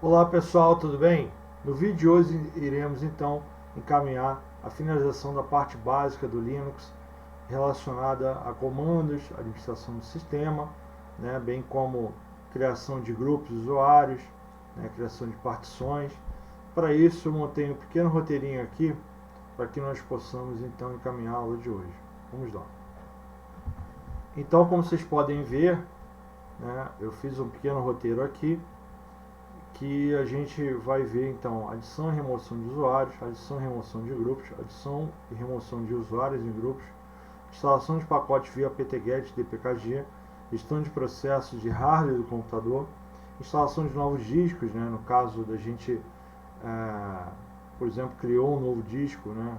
Olá pessoal, tudo bem? No vídeo de hoje iremos então encaminhar a finalização da parte básica do Linux relacionada a comandos, administração do sistema, né, bem como criação de grupos de usuários, né, criação de partições. Para isso eu montei um pequeno roteirinho aqui para que nós possamos então encaminhar a aula de hoje. Vamos lá. Então, como vocês podem ver, né, eu fiz um pequeno roteiro aqui que a gente vai ver então adição e remoção de usuários, adição e remoção de grupos, adição e remoção de usuários em grupos, instalação de pacotes via apt-get dpkg, gestão de processos de hardware do computador, instalação de novos discos, né, no caso da gente, por exemplo, criou um novo disco, né,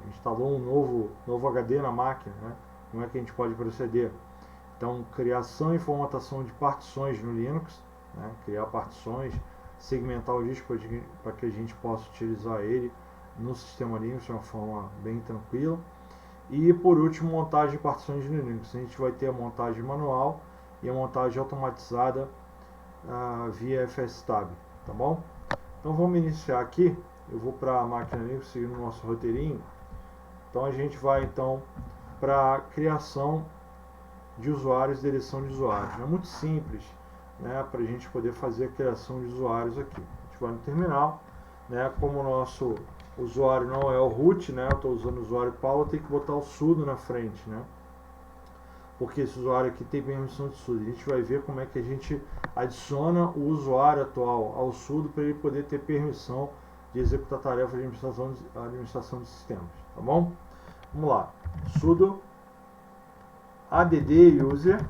instalou um novo HD na máquina, né, como é que a gente pode proceder? Então, criação e formatação de partições no Linux, né, criar partições, segmentar o disco para que a gente possa utilizar ele no sistema Linux de uma forma bem tranquila. E por último, montagem de partições no Linux. A gente vai ter a montagem manual e a montagem automatizada via FSTab, tá bom? Então vamos iniciar aqui. Eu vou para a máquina Linux seguindo o nosso roteirinho. Então a gente vai então para a criação de usuários e eleição de usuários. É muito simples, né, para a gente poder fazer a criação de usuários aqui. A gente vai no terminal, né, como o nosso usuário não é o root, né, eu estou usando o usuário Paulo, eu tenho que botar o sudo na frente, né, porque esse usuário aqui tem permissão de sudo. A gente vai ver como é que a gente adiciona o usuário atual ao sudo para ele poder ter permissão de executar tarefas de administração de sistemas, tá bom? Vamos lá, sudo add user,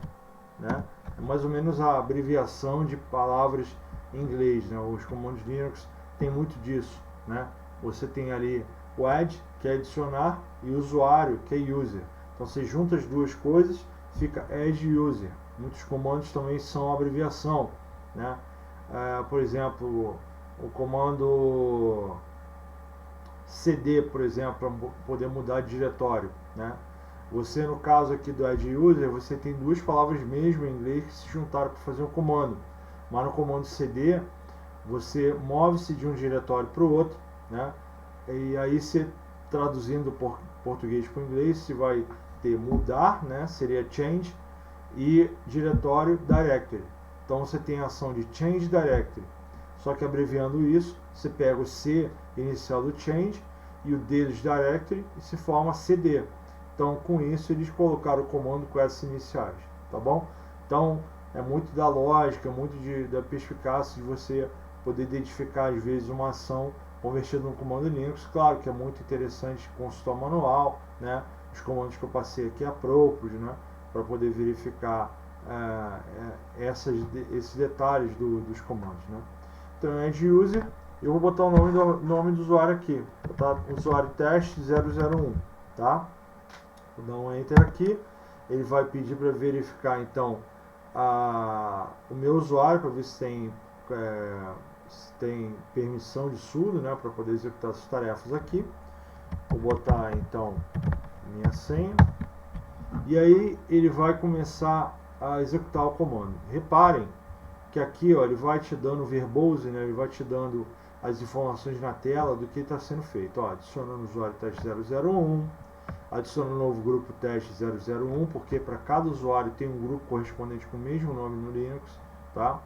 né, é mais ou menos a abreviação de palavras em inglês, né? Os comandos Linux tem muito disso, né? Você tem ali o add, que é adicionar, e o usuário, que é user. Então você junta as duas coisas, fica add user. Muitos comandos também são abreviação, né? Por exemplo, o comando cd, por exemplo, para poder mudar de diretório, né? Você, no caso aqui do add user, você tem duas palavras mesmo em inglês que se juntaram para fazer um comando. Mas no comando cd, você move-se de um diretório para o outro, né? E aí você, traduzindo português para o inglês, você vai ter mudar, né? Seria change, e diretório directory. Então você tem a ação de change directory. Só que abreviando isso, você pega o C inicial do change e o D dos directory e se forma CD. Então, com isso, eles colocaram o comando com essas iniciais, tá bom? Então, é muito da lógica, muito da perspicácia de você poder identificar, às vezes, uma ação convertida no comando Linux. Claro que é muito interessante consultar o manual, né? Os comandos que eu passei aqui apróprios, né? Para poder verificar esses detalhes dos comandos, né? Então, é de user, eu vou botar o nome do usuário aqui, vou botar usuário teste 001, tá? Vou dar um enter aqui, ele vai pedir para verificar então o meu usuário, para ver se tem permissão de sudo, né, para poder executar essas tarefas aqui. Vou botar então minha senha e aí ele vai começar a executar o comando. Reparem que aqui, ó, ele vai te dando o verbose, né, ele vai te dando as informações na tela do que está sendo feito. Ó, adicionando o usuário teste 001, adiciona um novo grupo teste 001, porque para cada usuário tem um grupo correspondente com o mesmo nome no Linux, tá?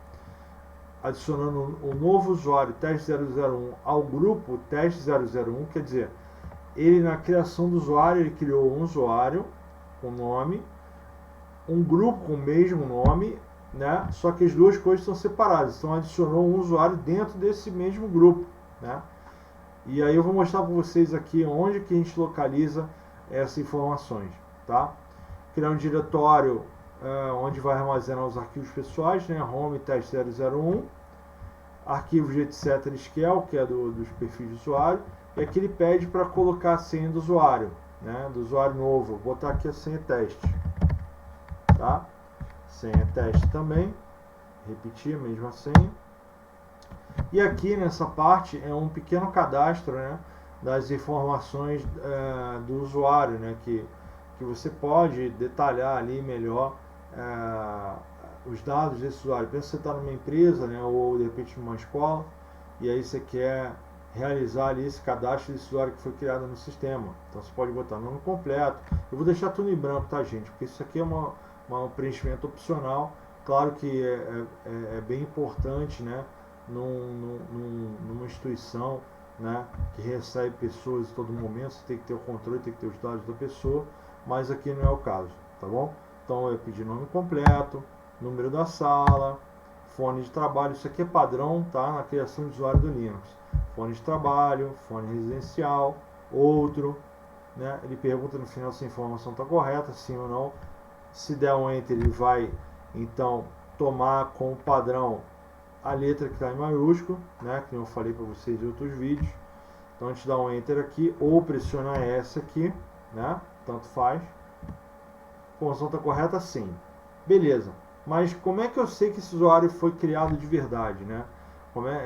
Adicionando um novo usuário teste 001 ao grupo teste 001, quer dizer, ele na criação do usuário, ele criou um usuário com nome, um grupo com o mesmo nome, né? Só que as duas coisas são separadas, então adicionou um usuário dentro desse mesmo grupo, né? E aí eu vou mostrar para vocês aqui onde que a gente localiza essas informações, tá? Criar um diretório onde vai armazenar os arquivos pessoais, né? Home teste 001, arquivos de etc. Scale, que é dos perfis do usuário, e aqui ele pede para colocar a senha do usuário, né? Do usuário novo. Vou botar aqui a senha teste, tá? Senha teste também, repetir a mesma senha. E aqui nessa parte é um pequeno cadastro, né, das informações do usuário, né, que você pode detalhar ali melhor os dados desse usuário. Pensa que você está numa empresa, né, ou de repente numa escola, e aí você quer realizar ali esse cadastro desse usuário que foi criado no sistema. Então você pode botar nome completo. Eu vou deixar tudo em branco, tá, gente? Porque isso aqui é um preenchimento opcional. Claro que é bem importante, né, numa instituição, né, que recebe pessoas a todo momento. Você tem que ter o controle, tem que ter os dados da pessoa, mas aqui não é o caso, tá bom? Então eu pedi nome completo, número da sala, fone de trabalho. Isso aqui é padrão, tá, na criação de usuário do Linux. Fone de trabalho, fone residencial, outro, né? Ele pergunta no final se a informação está correta, sim ou não. Se der um enter, ele vai então tomar como padrão a letra que está em maiúsculo, né? Que eu falei para vocês em outros vídeos. Então a gente dá um enter aqui ou pressiona S aqui, né? Tanto faz. A informação está correta, sim. Beleza. Mas como é que eu sei que esse usuário foi criado de verdade, né?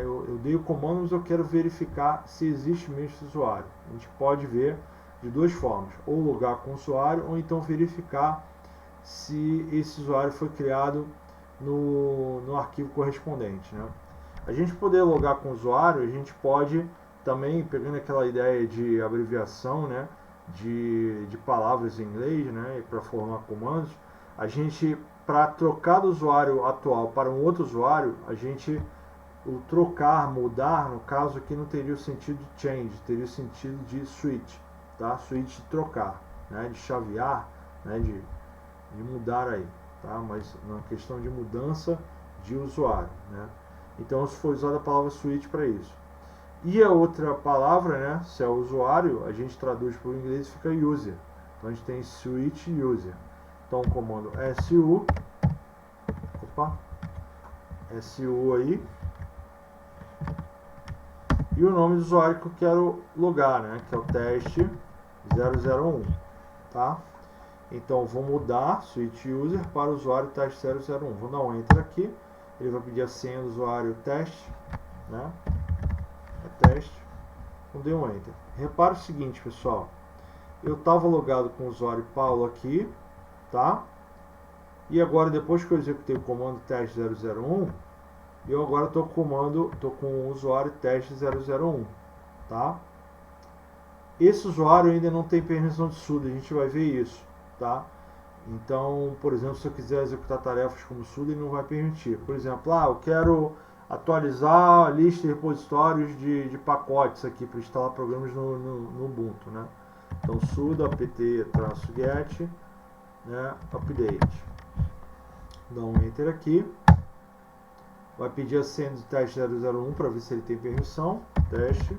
Eu dei o comando, mas eu quero verificar se existe mesmo esse usuário. A gente pode ver de duas formas, ou logar com o usuário, ou então verificar se esse usuário foi criado no arquivo correspondente, né? A gente poder logar com o usuário, a gente pode também, pegando aquela ideia de abreviação, né, de palavras em inglês, né, para formar comandos, a gente, para trocar do usuário atual para um outro usuário, o trocar, mudar, no caso aqui não teria o sentido de change, teria o sentido de switch, tá? Switch de trocar, né? De chavear, né? De mudar aí, tá? Mas na questão de mudança de usuário, né? Então se for usada a palavra switch para isso. E a outra palavra, né? Se é o usuário, a gente traduz para o inglês e fica user. Então a gente tem switch user. Então o comando su, su aí, e o nome do usuário que eu quero logar, né, que é o teste 001, tá? Então vou mudar switch user para o usuário teste 001. Vou dar um enter aqui, ele vai pedir a senha do usuário teste, né? É teste. Não dei um enter. Repara o seguinte, pessoal, eu estava logado com o usuário Paulo aqui, tá? E agora, depois que eu executei o comando teste 001, eu agora estou com o usuário teste 001, tá? Esse usuário ainda não tem permissão de sudo, a gente vai ver isso, tá? Então, por exemplo, se eu quiser executar tarefas como sudo, ele não vai permitir. Por exemplo, eu quero atualizar a lista de repositórios de pacotes aqui para instalar programas no Ubuntu, né? Então, sudo apt-get, né, update. Dá um enter aqui. Vai pedir a senha do teste 001 para ver se ele tem permissão. Teste.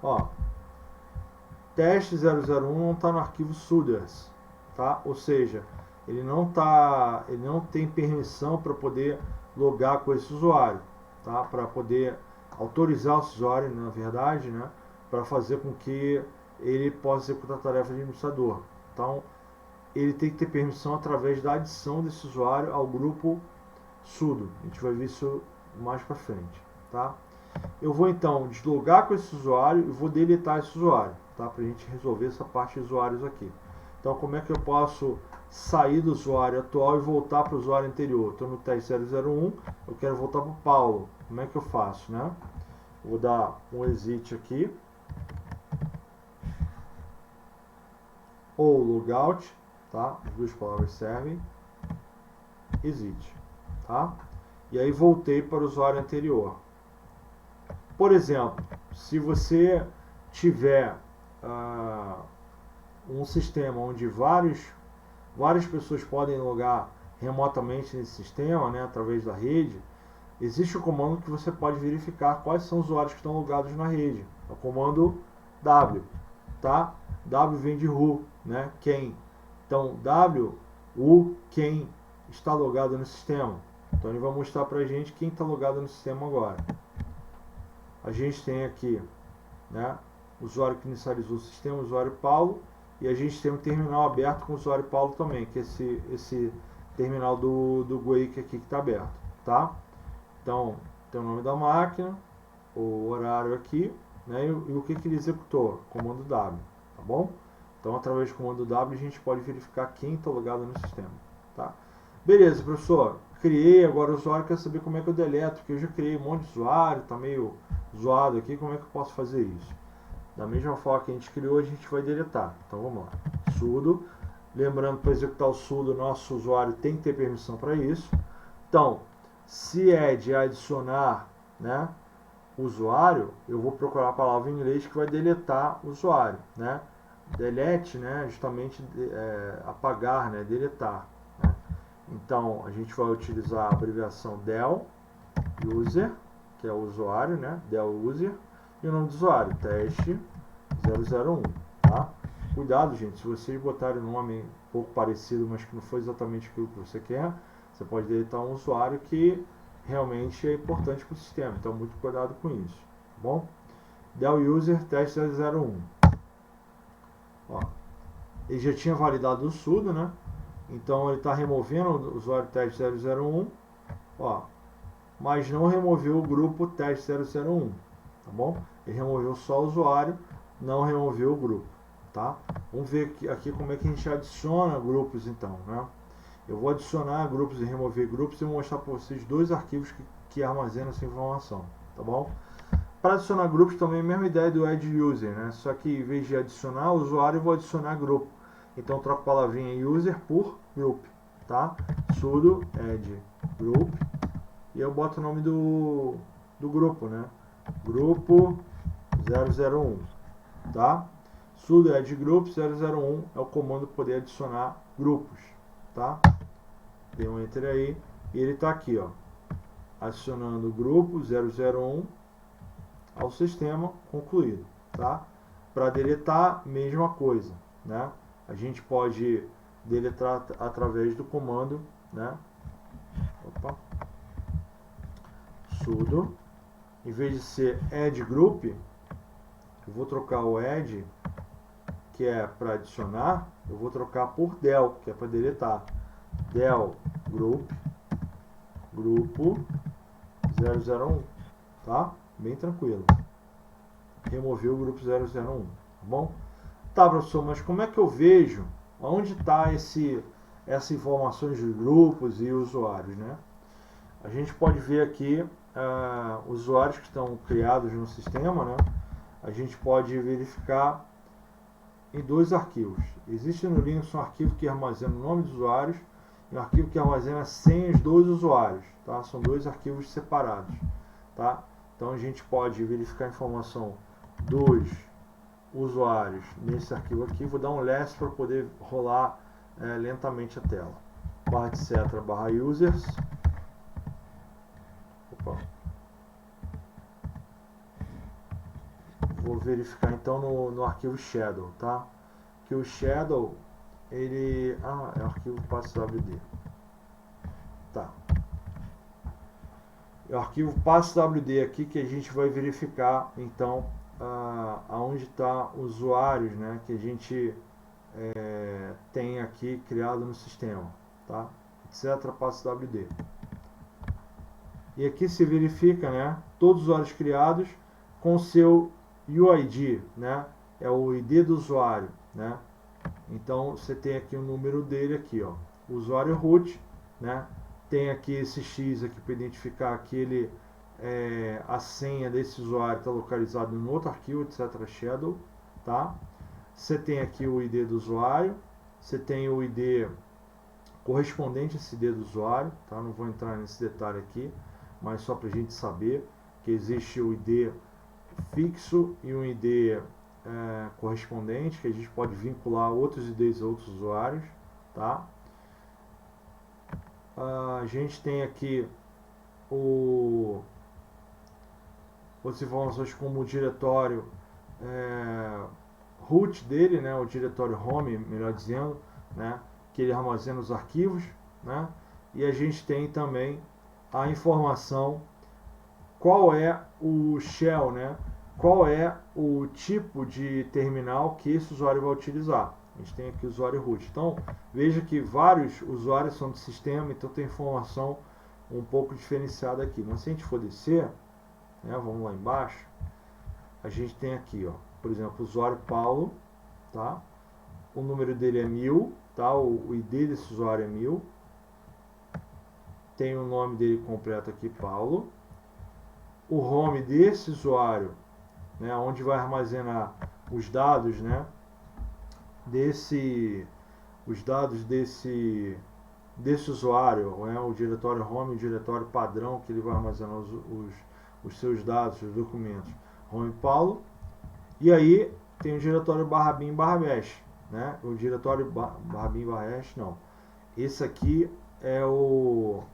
Ó, teste 001 não está no arquivo sudoers, tá? Ou seja, ele não tem permissão para poder logar com esse usuário, tá? Para poder autorizar esse usuário, na verdade, né? Para fazer com que ele possa executar a tarefa de administrador. Então, ele tem que ter permissão através da adição desse usuário ao grupo sudo. A gente vai ver isso mais para frente, tá? Eu vou então deslogar com esse usuário e vou deletar esse usuário, tá? Para a gente resolver essa parte de usuários aqui. Então, como é que eu posso sair do usuário atual e voltar para o usuário anterior? Estou no teste 001, eu quero voltar para o Paulo. Como é que eu faço, né? Vou dar um exit aqui, ou logout, tá? As duas palavras servem. Exit, tá? E aí voltei para o usuário anterior. Por exemplo, se você tiver um sistema onde várias pessoas podem logar remotamente nesse sistema, né, através da rede, existe o comando que você pode verificar quais são os usuários que estão logados na rede. É o comando W, tá? W vem de who, né? Quem. Então, quem está logado no sistema. Então, ele vai mostrar para a gente quem está logado no sistema agora. A gente tem aqui, né, o usuário que inicializou o sistema, o usuário Paulo, e a gente tem um terminal aberto com o usuário Paulo também, que é esse terminal do Wake aqui que está aberto, tá? Então, tem o nome da máquina, o horário aqui, né, e o que ele executou, comando W, tá bom? Então, através do comando W, a gente pode verificar quem está logado no sistema, tá? Beleza, professor, criei agora o usuário, quero saber como é que eu deleto, porque eu já criei um monte de usuário, tá meio zoado aqui, como é que eu posso fazer isso? Da mesma forma que a gente criou, a gente vai deletar. Então vamos lá, sudo, lembrando que para executar o sudo, nosso usuário tem que ter permissão para isso. Então, se é de adicionar, né, usuário, eu vou procurar a palavra em inglês que vai deletar o usuário, né? Delete, né, justamente apagar, né, deletar, né? Então, a gente vai utilizar a abreviação del user, que é o usuário, né, del user, e o nome do usuário, teste 001, tá? Cuidado, gente, se vocês botarem um nome um pouco parecido, mas que não foi exatamente aquilo que você quer, você pode deletar um usuário que realmente é importante para o sistema, então muito cuidado com isso, tá bom? Del user teste 001. Ó, ele já tinha validado o sudo, né? Então ele está removendo o usuário teste 001, ó, mas não removeu o grupo teste 001, tá bom? Ele removeu só o usuário, não removeu o grupo, tá? Vamos ver aqui como é que a gente adiciona grupos então, né? Eu vou adicionar grupos e remover grupos e vou mostrar para vocês dois arquivos que armazenam essa informação, tá bom? Para adicionar grupos também é a mesma ideia do add user, né? Só que em vez de adicionar o usuário, eu vou adicionar grupo. Então troco a palavrinha user por group, tá? Sudo add group e eu boto o nome do grupo, né? Grupo 001, tá? Sudo add group 001 é o comando para poder adicionar grupos, tá? Dei um enter aí e ele está aqui, ó, adicionando o grupo 001 ao sistema concluído, tá? Para deletar, mesma coisa, né? A gente pode deletar através do comando, né? Opa. Sudo, em vez de ser add group, eu vou trocar o add, que é para adicionar, eu vou trocar por del, que é para deletar. Del group, grupo 001, tá? Bem tranquilo. Remover o grupo 001, tá bom? Tá, professor, mas como é que eu vejo onde está essas informações de grupos e usuários, né? A gente pode ver aqui usuários que estão criados no sistema, né? A gente pode verificar em dois arquivos. Existe no Linux um arquivo que armazena o nome dos usuários e um arquivo que armazena senhas dos usuários, tá? São dois arquivos separados, tá? Então a gente pode verificar a informação dos usuários nesse arquivo aqui. Vou dar um last para poder rolar lentamente a tela. /etc/users. Opa. Vou verificar então no arquivo shadow, tá? Que o shadow ele é o arquivo passwd. Tá. É o arquivo passwd aqui que a gente vai verificar então aonde está usuários, né, que a gente tem aqui criado no sistema, tá? Etc passwd. E aqui se verifica, né, todos os usuários criados com seu UID, né? É o ID do usuário, né? Então você tem aqui o número dele aqui, ó, usuário root, né? Tem aqui esse X aqui para identificar que ele a senha desse usuário está localizado em outro arquivo, etc. Shadow, tá? Você tem aqui o ID do usuário, você tem o ID correspondente a esse ID do usuário, tá? Não vou entrar nesse detalhe aqui, mas só para a gente saber que existe o ID fixo e um ID correspondente, que a gente pode vincular outros IDs a outros usuários, tá? A gente tem aqui outras informações como o diretório root dele, né, o diretório home, melhor dizendo, né, que ele armazena os arquivos, né, e a gente tem também a informação qual é o shell, né, qual é o tipo de terminal que esse usuário vai utilizar. A gente tem aqui o usuário root. Então, veja que vários usuários são do sistema, então tem informação um pouco diferenciada aqui. Mas se a gente for descer, né, vamos lá embaixo, a gente tem aqui, ó, por exemplo, o usuário Paulo, tá? O número dele é 1000, tá? O ID desse usuário é 1000. tem o nome dele completo aqui, Paulo. O home desse usuário, né, onde vai armazenar os dados, né, os dados desse usuário, né, o diretório home, o diretório padrão que ele vai armazenar os seus dados, os documentos, home Paulo. E aí tem o diretório /bin/bash, né, o diretório /bin/bash não. Esse aqui é o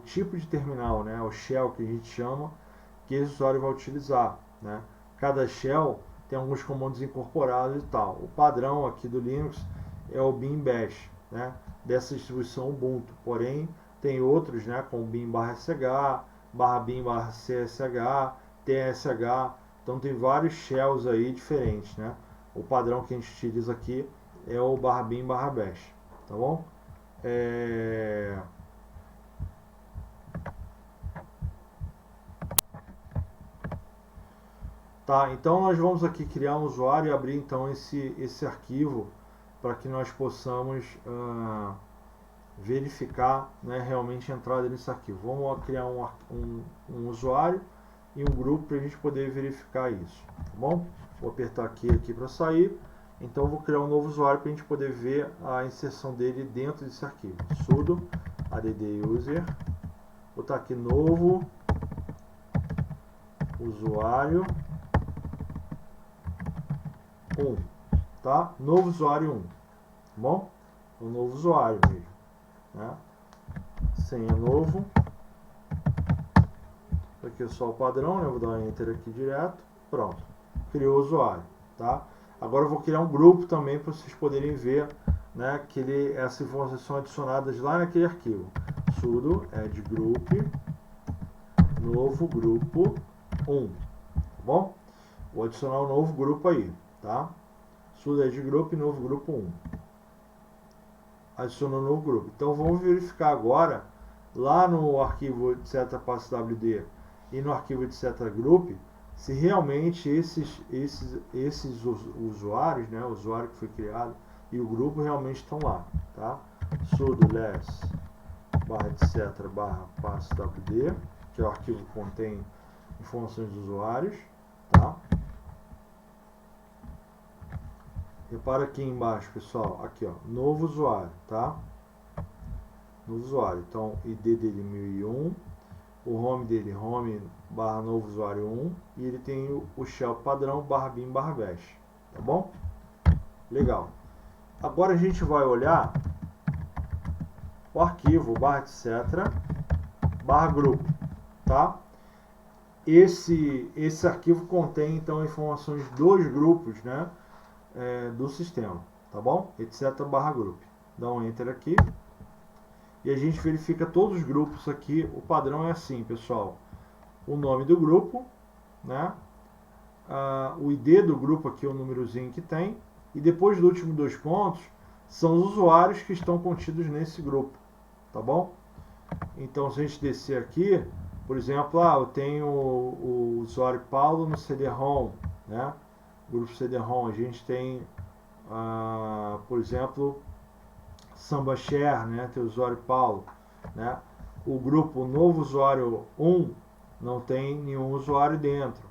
tipo de terminal, né, o shell que a gente chama, que esse usuário vai utilizar, né. Cada shell tem alguns comandos incorporados e tal. O padrão aqui do Linux é o bin bash, né, dessa distribuição Ubuntu. Porém, tem outros, né, como bin/sh, /bin/csh, tsh. Então tem vários shells aí diferentes, né. O padrão que a gente utiliza aqui é o /bin/bash, tá bom? Tá, então nós vamos aqui criar um usuário e abrir então esse arquivo para que nós possamos verificar, né, realmente a entrada nesse arquivo. Vamos criar um usuário e um grupo para a gente poder verificar isso, tá bom? Vou apertar aqui para sair. Então vou criar um novo usuário para a gente poder ver a inserção dele dentro desse arquivo. Sudo add user, vou botar aqui novo usuário 1, tá? Novo usuário 1, tá bom? Um novo usuário mesmo, né? Senha novo. Aqui é só o padrão, né? Vou dar um enter aqui direto. Pronto, criou o usuário, tá? Agora eu vou criar um grupo também para vocês poderem ver, né, que essas informações são adicionadas lá naquele arquivo. Sudo add group novo grupo 1, tá bom? Vou adicionar um novo grupo aí, tá? Sudo add group novo grupo 1. Adicionou um novo grupo. Então vamos verificar agora lá no arquivo etc.passwd e no arquivo etc.group se realmente esses usuários, né, o usuário que foi criado e o grupo realmente estão lá, tá? Sudo less /etc/passwd, que é o arquivo que contém informações dos usuários, tá? Repara aqui embaixo, pessoal, aqui ó, novo usuário, tá? Novo usuário, então ID dele 1001, o home dele home/novo usuário 1 e ele tem o shell padrão /bin/bash, tá bom? Legal. Agora a gente vai olhar o arquivo /etc/group, tá? Esse arquivo contém então informações dos grupos, né, do sistema, tá bom? etc/group. Dá um enter aqui. E a gente verifica todos os grupos aqui. O padrão é assim, pessoal. O nome do grupo, né? O ID do grupo aqui, o númerozinho que tem. E depois do último 2 pontos, são os usuários que estão contidos nesse grupo, tá bom? Então, se a gente descer aqui, por exemplo, eu tenho o usuário Paulo no CD-ROM, né? Grupo CD-ROM, a gente tem, por exemplo, Samba Share, né, tem o usuário Paulo, né? O grupo novo usuário 1 não tem nenhum usuário dentro.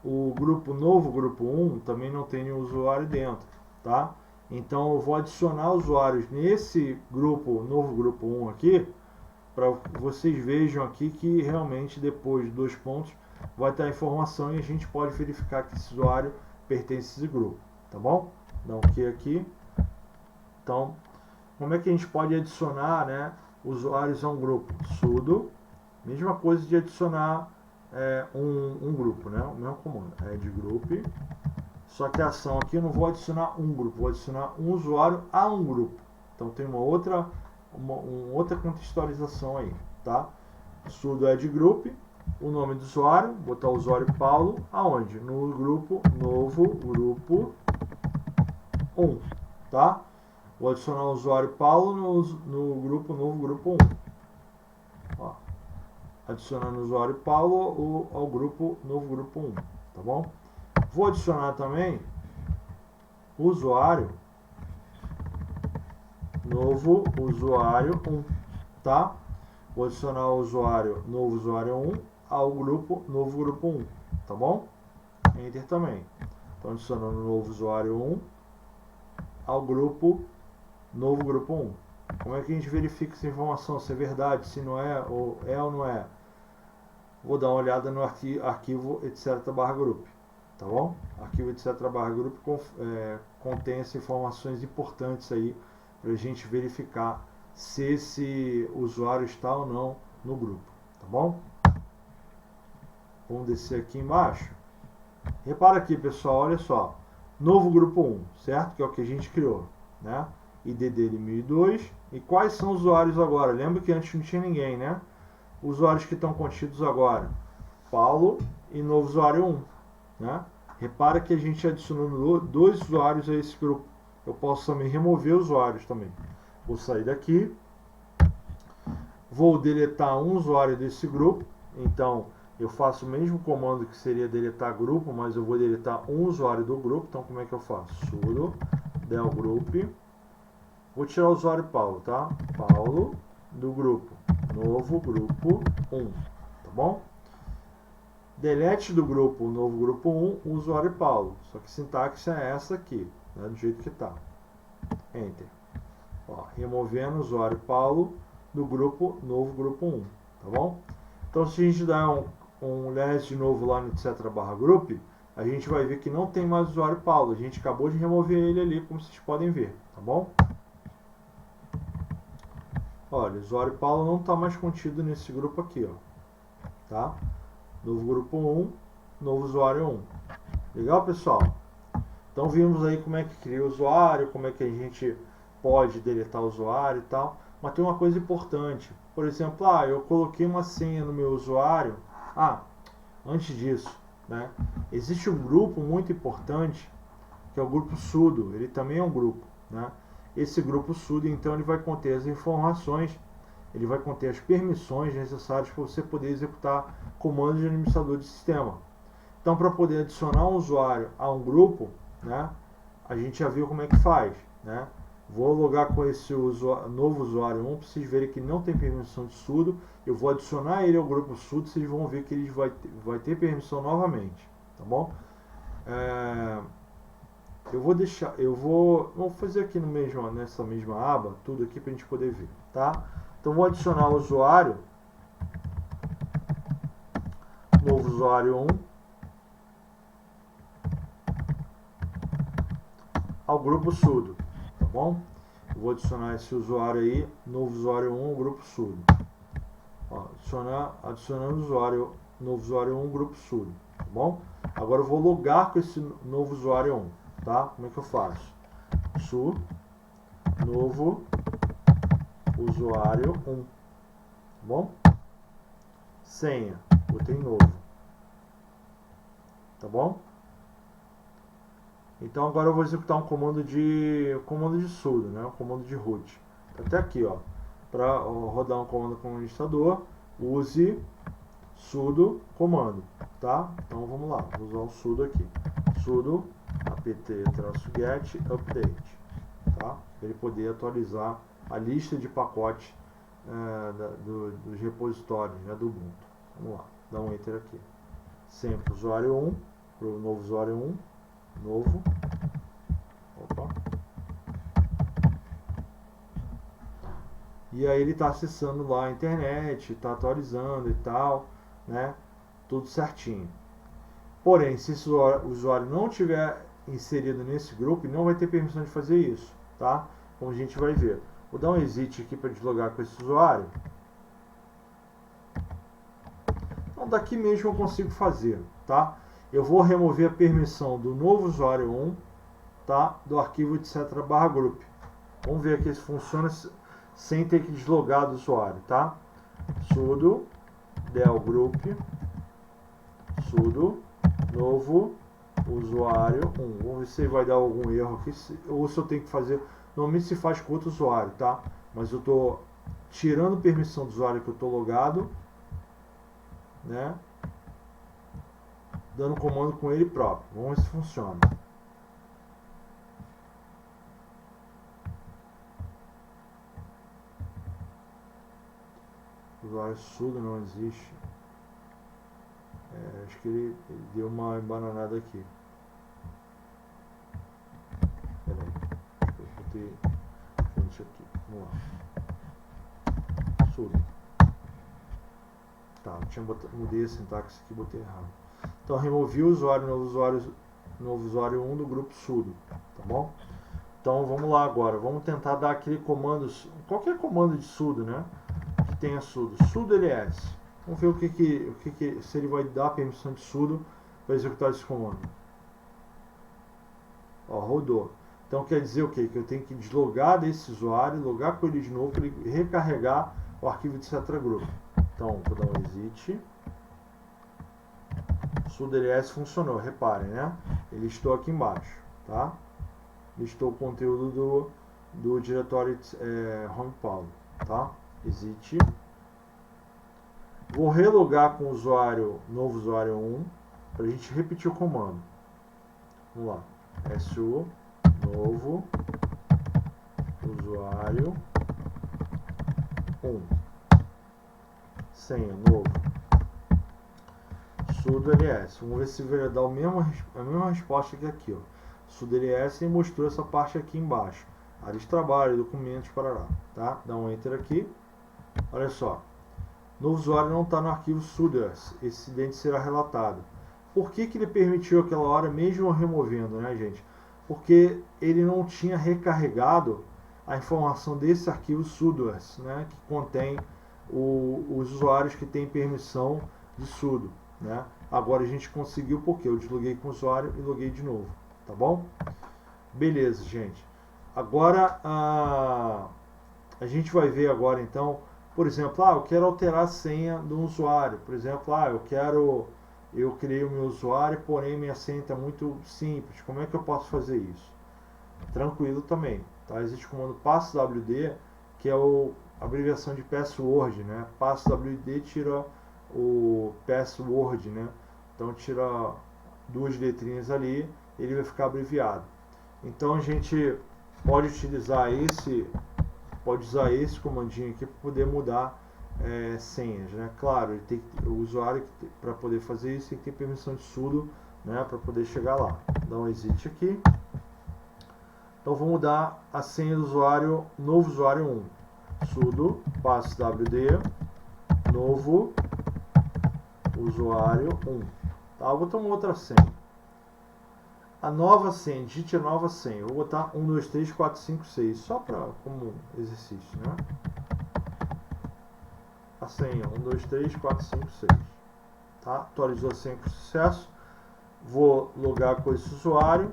O grupo novo grupo 1 também não tem nenhum usuário dentro, tá? Então eu vou adicionar usuários nesse grupo novo grupo 1 aqui, para vocês vejam aqui que realmente depois de 2 pontos vai ter a informação e a gente pode verificar que esse usuário pertence a esse grupo, tá bom? Dá um OK aqui. Então, como é que a gente pode adicionar, né, usuários a um grupo? Sudo, mesma coisa de adicionar um grupo, né, o mesmo comando, add group, só que a ação aqui eu não vou adicionar um grupo, vou adicionar um usuário a um grupo. Então tem uma outra contextualização aí, tá? Sudo add group, o nome do usuário, botar o usuário Paulo, aonde? No grupo novo grupo 1, tá? Vou adicionar o usuário Paulo no grupo novo grupo 1. Ó, adicionando o usuário Paulo ao grupo novo grupo 1, tá bom? Vou adicionar também o usuário novo usuário 1, tá? Vou adicionar o usuário, novo usuário 1 ao grupo, novo grupo 1, tá bom? Enter também. Então, adicionando o novo usuário 1 ao grupo, novo grupo 1. Como é que a gente verifica essa informação, se é verdade, se não é, ou não é? Vou dar uma olhada no arquivo etc barra group, tá bom? Arquivo etc barra group contém essas informações importantes aí para a gente verificar se esse usuário está ou não no grupo, tá bom? Vamos descer aqui embaixo. Repara aqui, pessoal, olha só. Novo grupo 1, certo? Que é o que a gente criou, né? ID dele 1002. E quais são os usuários agora? Lembra que antes não tinha ninguém, né? Usuários que estão contidos agora: Paulo e novo usuário 1, né? Repara que a gente adicionou 2 usuários a esse grupo. Eu posso também remover usuários também. Vou sair daqui. Vou deletar um usuário desse grupo. Então, eu faço o mesmo comando que seria deletar grupo, mas eu vou deletar um usuário do grupo. Então, como é que eu faço? Sudo del group. Vou tirar o usuário Paulo, tá? Paulo do grupo. Novo grupo 1, tá bom? Delete do grupo, novo grupo 1, o usuário Paulo. Só que a sintaxe é essa aqui, né? Do jeito que tá. Enter. Ó, removendo o usuário Paulo do grupo, novo grupo 1, tá bom? Então, se a gente dar um less de novo lá no etc barra group, a gente vai ver que não tem mais o usuário Paulo. A gente acabou de remover ele ali, como vocês podem ver, tá bom? Olha, o usuário Paulo não está mais contido nesse grupo aqui, ó, tá? Novo grupo 1, novo usuário 1. Legal, pessoal? Então vimos aí como é que cria o usuário, como é que a gente pode deletar o usuário e tal. Mas tem uma coisa importante. Por exemplo, eu coloquei uma senha no meu usuário. Antes disso, né? Existe um grupo muito importante, que é o grupo sudo. Ele também é um grupo, né? Esse grupo sudo, então, ele vai conter as informações, ele vai conter as permissões necessárias para você poder executar comandos de administrador de sistema. Então, para poder adicionar um usuário a um grupo, né, a gente já viu como é que faz, né? Vou logar com esse novo usuário 1, para vocês verem que não tem permissão de sudo. Eu vou adicionar ele ao grupo sudo, vocês vão ver que ele vai ter permissão novamente, tá bom? Vou fazer aqui nessa mesma aba, tudo aqui para a gente poder ver, tá? Então vou adicionar o usuário, novo usuário 1, ao grupo sudo, tá bom? Eu vou adicionar esse usuário aí, novo usuário 1 ao grupo sudo. Ó, adicionando novo usuário 1 ao grupo sudo, tá bom? Agora eu vou logar com esse novo usuário 1, tá? Como é que eu faço? Novo usuário 1, tá bom? Senha, botei novo, tá bom? Então agora eu vou executar um comando de sudo, né? Um comando de root. Até aqui, ó, para rodar um comando como administrador, use sudo comando, tá? Então vamos lá, vou usar o sudo aqui, sudo apt-get update, tá? Para ele poder atualizar a lista de pacotes dos repositórios, né, do Ubuntu. Vamos lá, dá um enter aqui. Sempre usuário 1, para o novo usuário 1, novo. Opa. E aí ele está acessando lá a internet, está atualizando e tal, né? Tudo certinho. Porém, se esse usuário não tiver inserido nesse grupo, não vai ter permissão de fazer isso, tá? Como a gente vai ver. Vou dar um exit aqui para deslogar com esse usuário. Então daqui mesmo eu consigo fazer, tá? Eu vou remover a permissão do novo usuário 1, tá? Do arquivo etc/group. Vamos ver aqui se funciona sem ter que deslogar do usuário, tá? Sudo del group, sudo novo usuário 1. Vamos ver se vai dar algum erro aqui, ou se eu tenho que fazer. Normalmente se faz com outro usuário, tá? Mas eu estou tirando permissão do usuário que eu estou logado, né? Dando comando com ele próprio. Vamos ver se funciona. usuário sudo não existe. Acho que ele deu uma embananada aqui. Pera aí, eu botei isso aqui, vamos lá. Sudo. Tá, mudei a sintaxe aqui e botei errado. Então removi o usuário, novo usuário 1 do grupo sudo, tá bom? Então vamos lá agora, vamos tentar dar aquele comando, qualquer comando de sudo, né? Que tenha sudo ls. Vamos ver se ele vai dar permissão de sudo para executar esse comando. Ó, rodou. Então quer dizer o quê? Que eu tenho que deslogar desse usuário, logar com ele de novo para ele recarregar o arquivo de etc.group. Então vou dar um exit. Sudo ls funcionou, reparem, né? Ele listou aqui embaixo, tá? Listou o conteúdo do diretório home Paulo, tá? Exit. Vou relogar com o usuário, novo usuário 1, para a gente repetir o comando. Vamos lá. su novo usuário 1. Senha novo. Sudo ls. Vamos ver se vai dar a mesma resposta que aqui, ó. Sudo ls e mostrou essa parte aqui embaixo. Área de trabalho, documentos, parará. Tá? Dá um enter aqui. Olha só. Novo usuário não está no arquivo sudo. Esse incidente será relatado. Por que ele permitiu aquela hora, mesmo removendo, né, gente? Porque ele não tinha recarregado a informação desse arquivo sudoers, né, que contém os usuários que têm permissão de sudo, né? Agora a gente conseguiu porque eu desloguei com o usuário e loguei de novo, tá bom? Beleza, gente. Agora a gente vai ver agora então, por exemplo, eu quero alterar a senha do usuário. Por exemplo, eu criei o meu usuário, porém minha senha está muito simples. Como é que eu posso fazer isso? Tranquilo também, tá? Existe o comando passwd, que é a abreviação de password, né? Passwd tira o password, né? Então tira duas letrinhas ali, ele vai ficar abreviado. Então a gente pode utilizar usar esse comandinho aqui para poder mudar senhas, né? Claro, o usuário, para poder fazer isso, tem que ter permissão de sudo, né? Para poder chegar lá. Dá um exit aqui. Então vou mudar a senha do usuário, novo usuário 1. Sudo passwd novo usuário 1. Tá? Eu vou botar uma outra senha. A nova senha, digite a nova senha. Eu vou botar 1, 2, 3, 4, 5, 6, só como exercício, né? A senha 1, 2, 3, 4, 5, 6. Tá? Atualizou a senha com sucesso. Vou logar com esse usuário.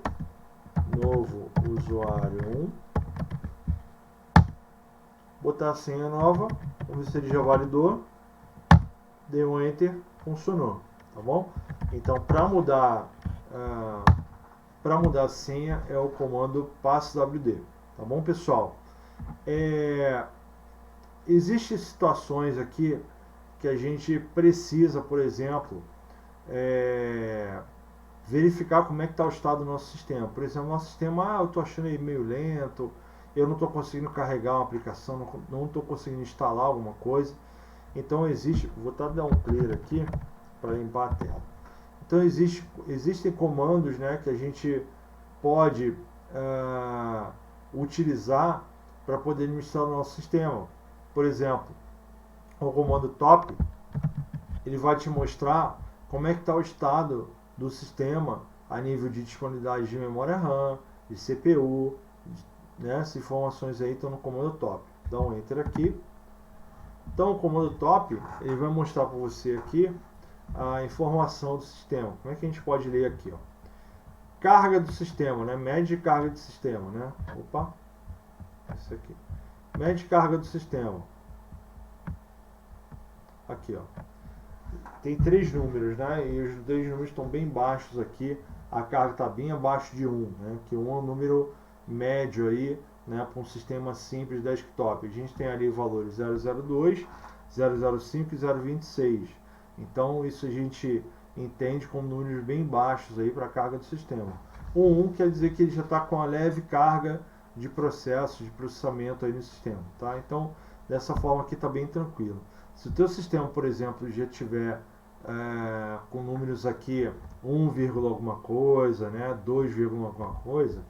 Novo usuário 1. Botar a senha nova. Vamos ver se ele já validou. Dei um enter. Funcionou. Tá bom? Então, para mudar a senha é o comando passwd. Tá bom, pessoal? Existem situações aqui que a gente precisa, por exemplo, verificar como é que está o estado do nosso sistema. Por exemplo, nosso sistema, eu estou achando ele meio lento, eu não estou conseguindo carregar uma aplicação, não estou conseguindo instalar alguma coisa. Então vou dar um clear aqui para limpar a tela. Então existem comandos, né, que a gente pode utilizar para poder administrar o nosso sistema. Por exemplo, o comando top, ele vai te mostrar como é que está o estado do sistema a nível de disponibilidade de memória RAM, de CPU, né? Essas informações aí estão no comando top. Dá um enter aqui. Então o comando top, ele vai mostrar para você aqui a informação do sistema. Como é que a gente pode ler aqui, ó? Carga do sistema, né? Média de carga de sistema, né? Opa, esse aqui. Média de carga do sistema. Aqui, ó. Tem 3 números, né? E os 3 números estão bem baixos aqui. A carga está bem abaixo de 1, né? Que 1 é um número médio aí, né? Para um sistema simples desktop. A gente tem ali valores 002, 005 e 026. Então isso a gente entende como números bem baixos aí para a carga do sistema. O 1 quer dizer que ele já está com a leve carga de processo, de processamento aí no sistema, tá? Então dessa forma aqui está bem tranquilo. Se o teu sistema, por exemplo, já tiver com números aqui 1, alguma coisa, né, 2, alguma coisa,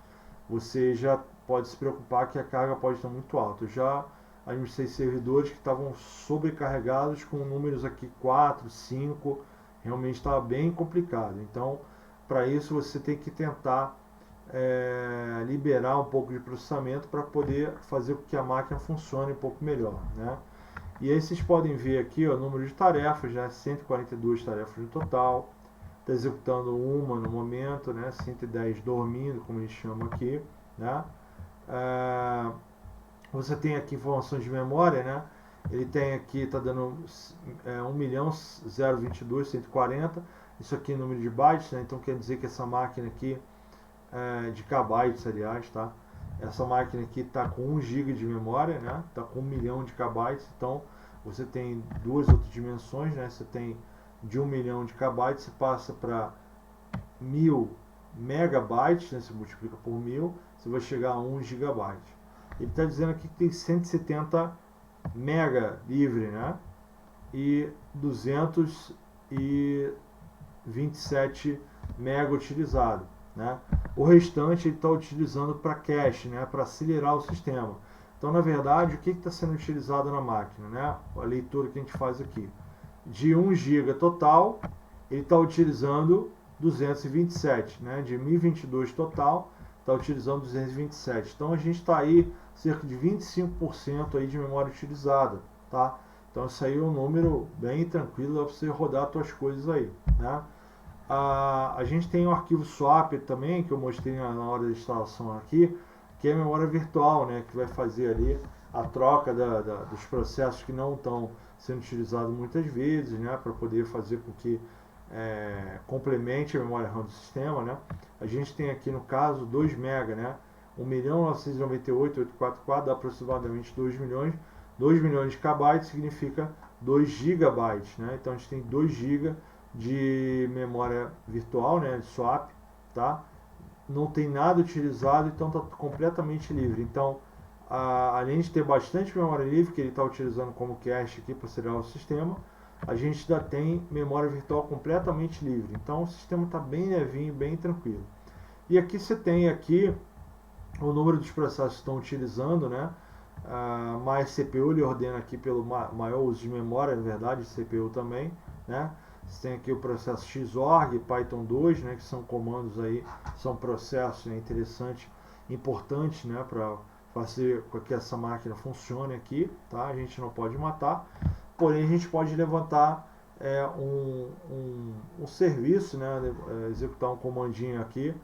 você já pode se preocupar que a carga pode estar muito alta. Eu já administrei servidores que estavam sobrecarregados com números aqui 4, 5, realmente estava bem complicado. Então, para isso você tem que tentar liberar um pouco de processamento para poder fazer com que a máquina funcione um pouco melhor, né? E aí vocês podem ver aqui o número de tarefas, né? 142 tarefas no total, está executando uma no momento, né? 110 dormindo, como eles chamam aqui, né? Você tem aqui informações de memória, né? Ele tem aqui, está dando 1.022.140, isso aqui é número de bytes, né? Então quer dizer que essa máquina aqui, de kbytes, aliás, tá? Essa máquina aqui está com 1 GB de memória, né? Está com 1 milhão de kbytes, então você tem duas outras dimensões, né? Você tem de 1 milhão de kbytes, você passa para 1000 megabytes, né? Você multiplica por 1000, você vai chegar a 1 gigabyte. Ele está dizendo aqui que tem 170 mega livre, né? E 227 mega utilizado, né? O restante ele está utilizando para cache, né? Para acelerar o sistema. Então, na verdade, o que está sendo utilizado na máquina, né? A leitura que a gente faz aqui. De 1 GB total, ele está utilizando 227, né? De 1022 total, está utilizando 227. Então, a gente está aí cerca de 25% aí de memória utilizada, tá? Então, isso aí é um número bem tranquilo para você rodar as suas coisas aí, né? A gente tem o arquivo swap também, que eu mostrei na hora da instalação aqui, que é a memória virtual, né, que vai fazer ali a troca dos processos que não estão sendo utilizados muitas vezes, né, para poder fazer com que complemente a memória RAM do sistema, né. A gente tem aqui no caso 2 MB, né, 1.998.844 dá aproximadamente 2 milhões. 2 milhões de kbytes significa 2 gigabytes, né, então a gente tem 2 GB de memória virtual, né, de swap, tá? Não tem nada utilizado, então está completamente livre. Então, além de ter bastante memória livre, que ele está utilizando como cache aqui para acelerar o sistema, a gente ainda tem memória virtual completamente livre. Então, o sistema está bem levinho, bem tranquilo. E aqui você tem aqui o número dos processos que estão utilizando, né? Mais CPU, ele ordena aqui pelo maior uso de memória, na verdade, CPU também, né? Você tem aqui o processo Xorg, Python 2, né, que são comandos aí, são processos, né, interessantes, importantes, né, para fazer com que essa máquina funcione aqui, tá? A gente não pode matar, porém a gente pode levantar um serviço, né, executar um comandinho aqui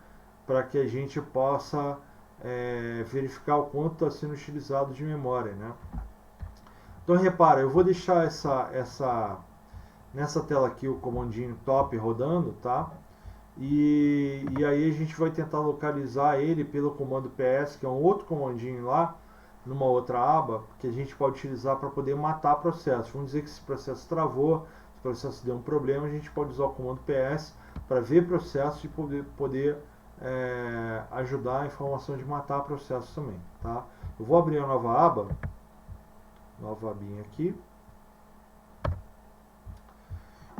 para que a gente possa verificar o quanto está sendo utilizado de memória, né? Então repara, eu vou deixar nessa tela aqui o comandinho top rodando, tá? E aí a gente vai tentar localizar ele pelo comando PS, que é um outro comandinho lá, numa outra aba, que a gente pode utilizar para poder matar processos. Vamos dizer que esse processo travou, esse processo deu um problema, a gente pode usar o comando PS para ver processos e poder ajudar a informação de matar processos também, tá? Eu vou abrir a nova aba, nova abinha aqui.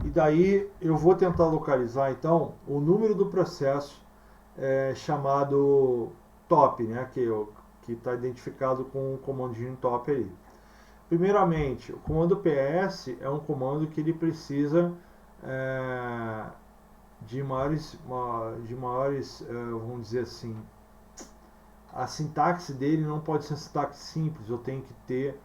E daí eu vou tentar localizar então o número do processo chamado top, né, que está identificado com o comandinho top aí. Primeiramente, o comando PS é um comando que ele precisa de maiores, vamos dizer assim, a sintaxe dele não pode ser sintaxe simples, eu tenho que ter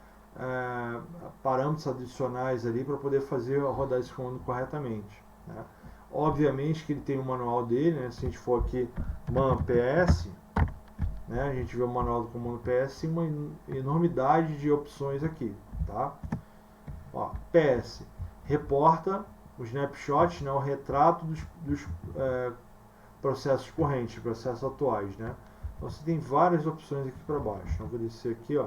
parâmetros adicionais ali para poder fazer rodar esse comando corretamente, né? Obviamente que ele tem o manual dele, né? Se a gente for aqui man ps, né? A gente vê o manual do comando ps e uma enormidade de opções aqui, tá? Ó, ps reporta o snapshot, né? O retrato dos processos correntes, processos atuais, né? Então você tem várias opções aqui para baixo. Então, vou descer aqui, ó,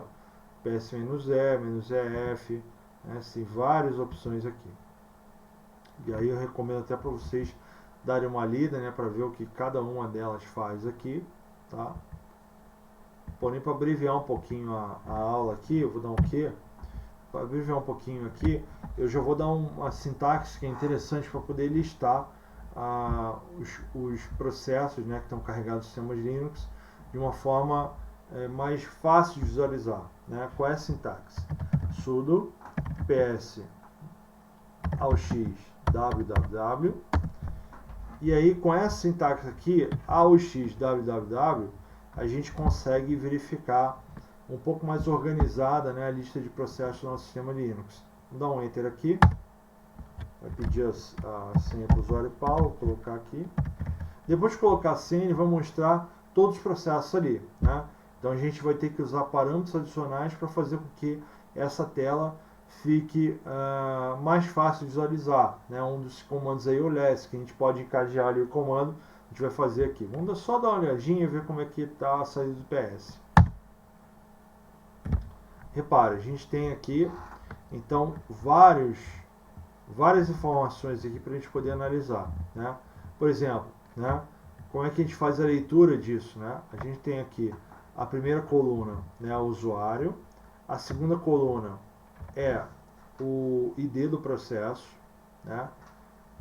PS-E, -EF, né? Tem várias opções aqui. E aí eu recomendo até para vocês darem uma lida, né, para ver o que cada uma delas faz aqui, tá? Porém, para abreviar um pouquinho a aula aqui, eu vou dar um Q, para abreviar um pouquinho aqui, eu já vou dar uma sintaxe que é interessante para poder listar os processos, né, que estão carregados no sistema Linux de uma forma mais fácil de visualizar, né? Qual é a sintaxe? Sudo ps ao x www, e aí com essa sintaxe aqui, ao x www, a gente consegue verificar um pouco mais organizada, né, a lista de processos do nosso sistema Linux. Vou dar um enter aqui, vai pedir a senha para o usuário Paulo, vou colocar aqui. Depois de colocar a senha, ele vai mostrar todos os processos ali, né? Então a gente vai ter que usar parâmetros adicionais para fazer com que essa tela fique mais fácil de visualizar, né? Um dos comandos aí é o less, que a gente pode encadear ali o comando, a gente vai fazer aqui. Vamos só dar uma olhadinha e ver como é que está a saída do PS. Repara, a gente tem aqui, então, várias informações aqui para a gente poder analisar, né? Por exemplo, né, como é que a gente faz a leitura disso, né? A gente tem aqui a primeira coluna, né, o usuário, a segunda coluna é o ID do processo, né?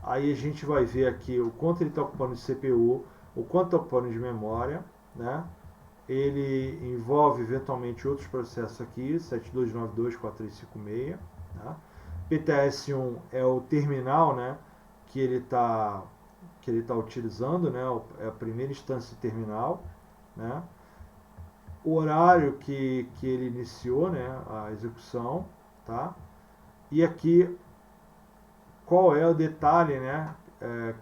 Aí a gente vai ver aqui o quanto ele está ocupando de CPU, o quanto está ocupando de memória, né? Ele envolve eventualmente outros processos aqui, 72924356, né? PTS1 é o terminal, né, que ele tá utilizando, né, é a primeira instância de terminal, né? O horário que ele iniciou, né, a execução, tá? E aqui qual é o detalhe, né,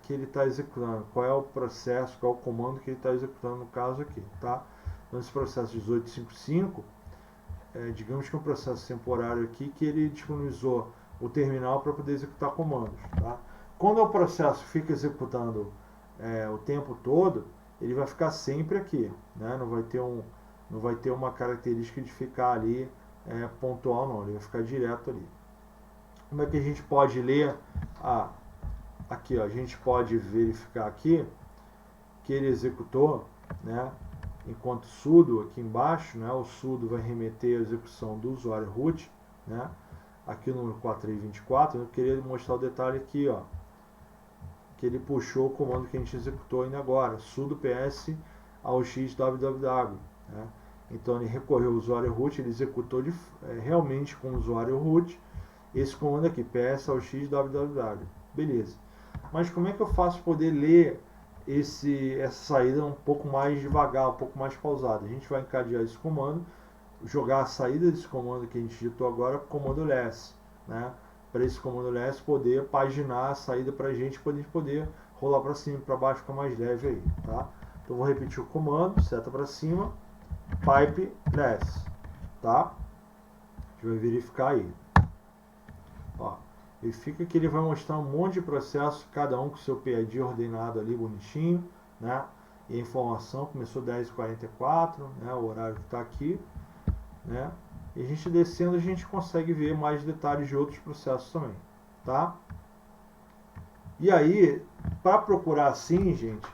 que ele está executando, qual é o processo, qual é o comando que ele está executando no caso aqui, tá? Então esse processo 1855, digamos que é um processo temporário aqui que ele disponibilizou o terminal para poder executar comandos, tá? Quando o processo fica executando o tempo todo, ele vai ficar sempre aqui, né? Não vai ter uma característica de ficar ali pontual, não, ele vai ficar direto ali. Como é que a gente pode ler? Aqui, ó, a gente pode verificar aqui que ele executou, né? Enquanto sudo aqui embaixo, né? O sudo vai remeter a execução do usuário root, né? Aqui no número 4324, eu queria mostrar o detalhe aqui, ó, que ele puxou o comando que a gente executou ainda agora, sudo ps ao x www, né? Então ele recorreu ao usuário root, ele executou realmente com o usuário root esse comando aqui, ps ao x www, beleza. Mas como é que eu faço poder ler essa saída um pouco mais devagar, um pouco mais pausada? A gente vai encadear esse comando, jogar a saída desse comando que a gente digitou agora para o comando less, né? Para esse comando less poder paginar a saída para a gente poder rolar para cima, para baixo, ficar mais leve aí, tá? Então vou repetir o comando, seta para cima, pipe less, tá? A gente vai verificar aí. Ó, e fica que ele vai mostrar um monte de processos, cada um com seu PID ordenado ali bonitinho, né? E a informação começou 10h44, né? O horário que está aqui, né? E a gente descendo, a gente consegue ver mais detalhes de outros processos também, tá? E aí, para procurar assim, gente,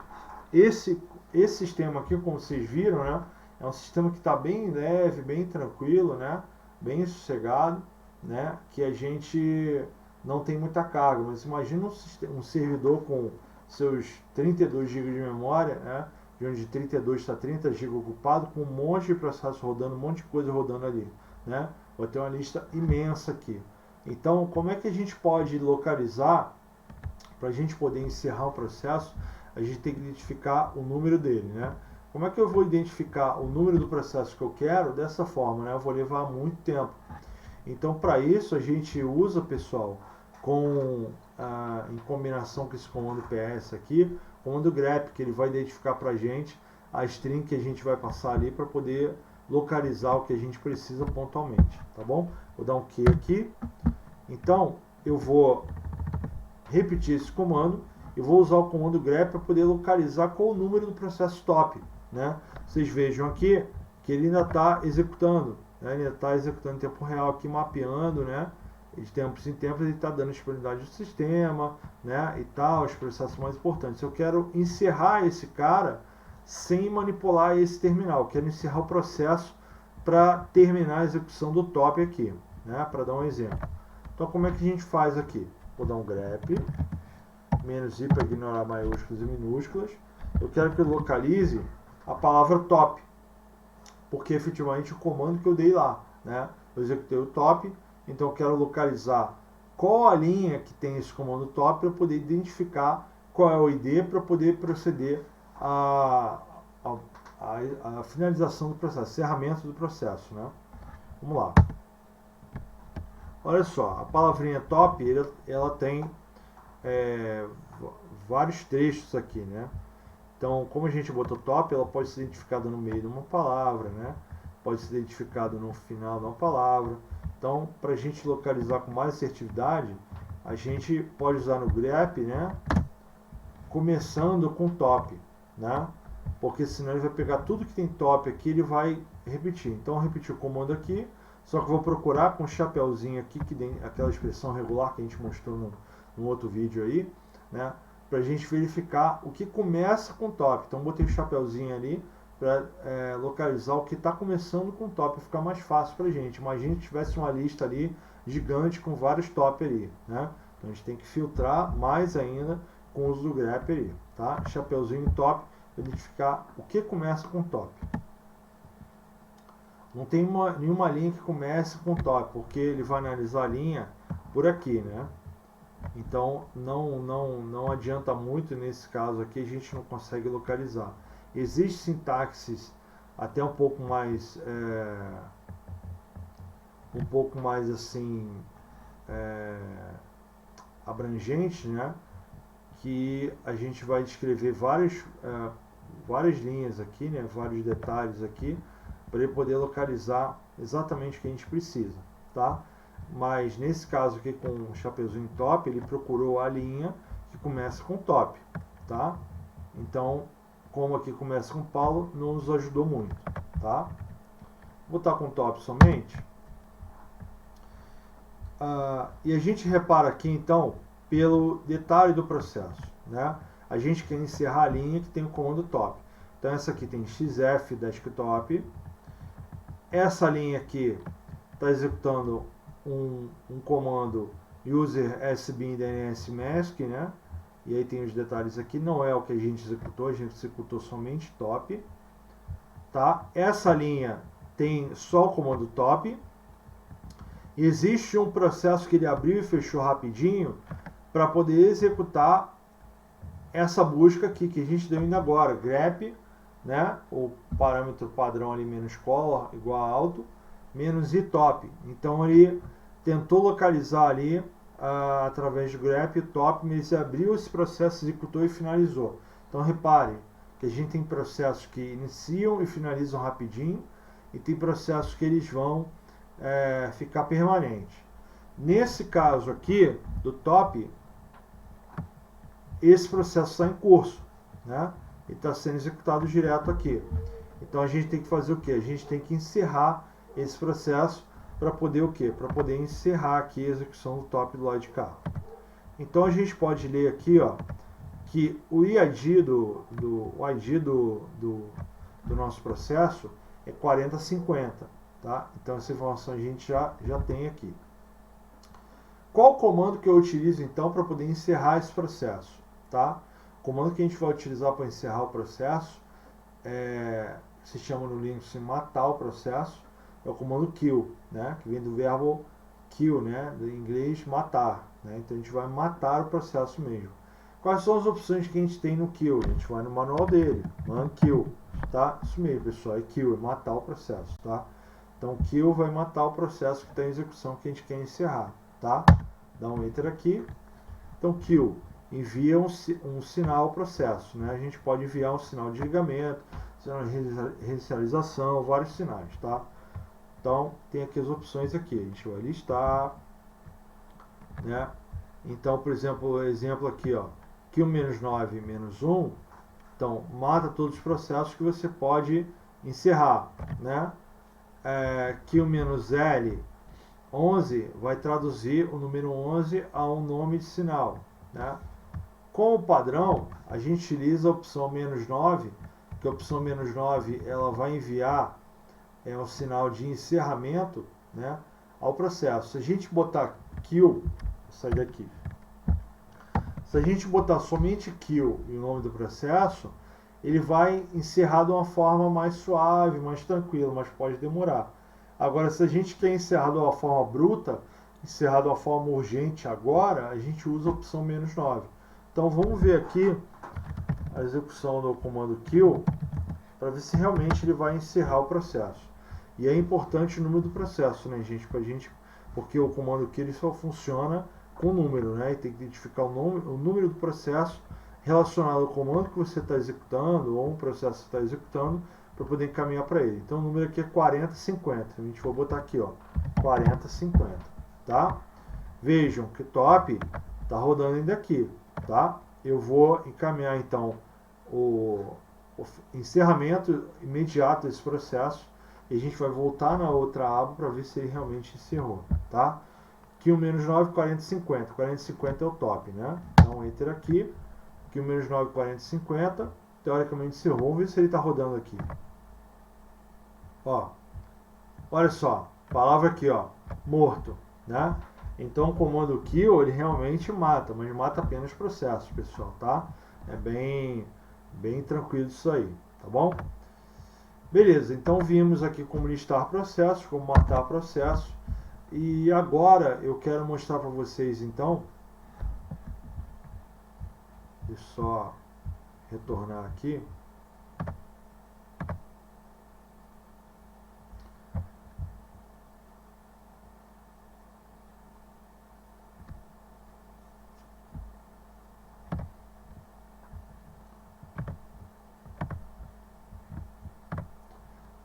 esse sistema aqui, como vocês viram, né? É um sistema que está bem leve, bem tranquilo, né? Bem sossegado, né? Que a gente não tem muita carga, mas imagina um servidor com seus 32 GB de memória, né? De onde 32 está 30 GB ocupado, com um monte de processo rodando, um monte de coisa rodando ali, né? Vai ter uma lista imensa aqui. Então, como é que a gente pode localizar, para a gente poder encerrar o processo, a gente tem que identificar o número dele, né? Como é que eu vou identificar o número do processo que eu quero? Dessa forma, né? Eu vou levar muito tempo. Então, para isso, a gente usa, pessoal, em combinação com esse comando ps aqui, o comando grep, que ele vai identificar para a gente a string que a gente vai passar ali para poder localizar o que a gente precisa pontualmente, tá bom? Vou dar um Q aqui. Então, eu vou repetir esse comando e vou usar o comando grep para poder localizar qual o número do processo top, né? Vocês vejam aqui que ele ainda está executando, né? Ele está executando em tempo real aqui, mapeando, né? De tempos em tempos ele está dando disponibilidade do sistema, né? E tal, os processos mais importantes. Eu quero encerrar esse cara sem manipular esse terminal. Eu quero encerrar o processo para terminar a execução do top aqui, né? Para dar um exemplo. Então, como é que a gente faz aqui? Vou dar um grep, menos i para ignorar maiúsculas e minúsculas. Eu quero que eu localize a palavra top, porque efetivamente o comando que eu dei lá, né? Eu executei o top, então eu quero localizar qual a linha que tem esse comando top para poder identificar qual é o ID para poder proceder à finalização do processo, encerramento do processo, né? Vamos lá. Olha só, a palavrinha top, ela tem vários trechos aqui, né? Então, como a gente botou top, ela pode ser identificada no meio de uma palavra, né? Pode ser identificada no final de uma palavra. Então, para a gente localizar com mais assertividade, a gente pode usar no grep, né? Começando com top, né? Porque senão ele vai pegar tudo que tem top aqui, ele vai repetir. Então, eu repeti o comando aqui, só que eu vou procurar com o chapeuzinho aqui, que tem aquela expressão regular que a gente mostrou no outro vídeo aí, né? Para a gente verificar o que começa com top. Então, botei o chapeuzinho ali para localizar o que está começando com top, para ficar mais fácil para a gente. Imagina que tivesse uma lista ali gigante com vários top ali, né? Então, a gente tem que filtrar mais ainda com o uso do grep ali, tá? Chapeuzinho top, para identificar o que começa com top. Não tem nenhuma linha que comece com top, porque ele vai analisar a linha por aqui, né? Então, não adianta muito nesse caso aqui, a gente não consegue localizar. Existem sintaxes até um pouco mais assim, abrangentes, né? Que a gente vai descrever várias linhas aqui, né? Vários detalhes aqui, para ele poder localizar exatamente o que a gente precisa, tá? Mas nesse caso aqui com o chapeuzinho top, ele procurou a linha que começa com top, tá? Então, como aqui começa com Paulo, não nos ajudou muito, tá? Vou botar com top somente. E a gente repara aqui, então, pelo detalhe do processo, né? A gente quer encerrar a linha que tem o comando top. Então, essa aqui tem xf desktop. Essa linha aqui está executando um comando user sbin dns mask, né? E aí tem os detalhes aqui, não é o que a gente executou somente top, tá? Essa linha tem só o comando top. Existe um processo que ele abriu e fechou rapidinho para poder executar essa busca aqui que a gente deu ainda agora, grep, né? O parâmetro padrão ali menos color igual a alto, menos itop. Então ele tentou localizar ali através do grep top, mas ele abriu esse processo, executou e finalizou. Então repare que a gente tem processos que iniciam e finalizam rapidinho e tem processos que eles vão ficar permanentes. Nesse caso aqui do top, esse processo está em curso, né? Ele está sendo executado direto aqui. Então a gente tem que fazer o que? A gente tem que encerrar esse processo para poder o quê? Para poder encerrar aqui a execução do top do lado de cá. Então a gente pode ler aqui, ó, que o ID do nosso processo é 4050, tá? Então essa informação a gente já tem aqui. Qual o comando que eu utilizo então para poder encerrar esse processo, tá? O comando que a gente vai utilizar para encerrar o processo se chama no Linux matar o processo, é o comando kill, né? Que vem do verbo kill, né? Do inglês matar, né? Então a gente vai matar o processo mesmo. Quais são as opções que a gente tem no kill? A gente vai no manual dele, man kill, tá? Isso mesmo, pessoal, é kill, é matar o processo, tá? Então kill vai matar o processo que está em execução que a gente quer encerrar, tá? Dá um enter aqui. Então kill envia um sinal ao processo, né? A gente pode enviar um sinal de desligamento, sinal de reinicialização, vários sinais, tá? Então tem aqui as opções aqui, a gente vai listar, né? Então, por exemplo, o exemplo aqui, ó, kill -9 -1, então mata todos os processos que você pode encerrar, né? Kill -L 11 vai traduzir o número 11 a um nome de sinal, né? Como padrão, a gente utiliza a opção -9, que a opção -9 ela vai enviar um sinal de encerramento, né, ao processo. Se a gente botar kill, vou sair daqui. Se a gente botar somente kill e o nome do processo, ele vai encerrar de uma forma mais suave, mais tranquila, mas pode demorar. Agora, se a gente quer encerrar de uma forma bruta, encerrar de uma forma urgente agora, a gente usa a opção "-9". Então vamos ver aqui a execução do comando kill para ver se realmente ele vai encerrar o processo. E é importante o número do processo, né, gente, porque o comando kill ele só funciona com número, né? E tem que identificar o número do processo relacionado ao comando que você está executando ou um processo que você está executando para poder encaminhar para ele. Então o número aqui é 4050. A gente vai botar aqui, ó, 4050, tá? Vejam que top está rodando ainda aqui, tá? Eu vou encaminhar então o encerramento imediato desse processo e a gente vai voltar na outra aba para ver se ele realmente encerrou, tá? Aqui o "-9", 4050. 4050 é o top, né? Então enter aqui. Aqui o "-9", 4050. Teoricamente encerrou. Vamos ver se ele está rodando aqui. Ó, olha só, palavra aqui, ó, morto, né? Então o comando kill ele realmente mata, mas mata apenas processos, pessoal, tá? É bem tranquilo isso aí, tá bom? Beleza, então vimos aqui como listar processos, como matar processos. E agora eu quero mostrar para vocês então, deixa eu só retornar aqui.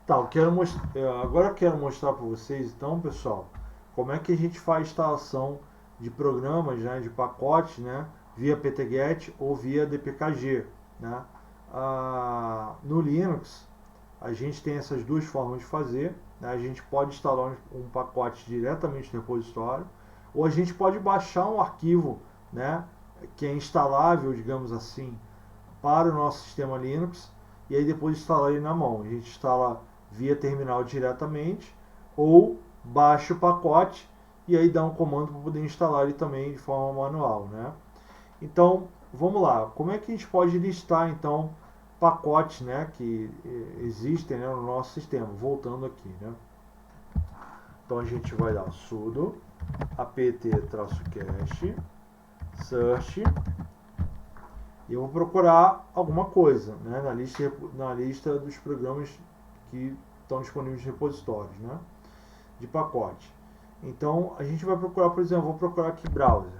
Tá, agora eu quero mostrar para vocês então, pessoal, como é que a gente faz instalação de programas, né, de pacotes, né, via ptget ou via dpkg, né? No Linux a gente tem essas duas formas de fazer, né? A gente pode instalar um pacote diretamente no repositório ou a gente pode baixar um arquivo, né, que é instalável, digamos assim, para o nosso sistema Linux e aí depois instalar ele na mão. A gente instala via terminal diretamente ou baixa o pacote e aí dá um comando para poder instalar ele também de forma manual, né? Então, vamos lá. Como é que a gente pode listar então pacotes, né, que existem, né, no nosso sistema? Voltando aqui, né? Então a gente vai dar sudo apt-cache search e eu vou procurar alguma coisa, né, na lista dos programas que estão disponíveis nos repositórios, né, de pacote. Então a gente vai procurar, por exemplo, vou procurar aqui browser.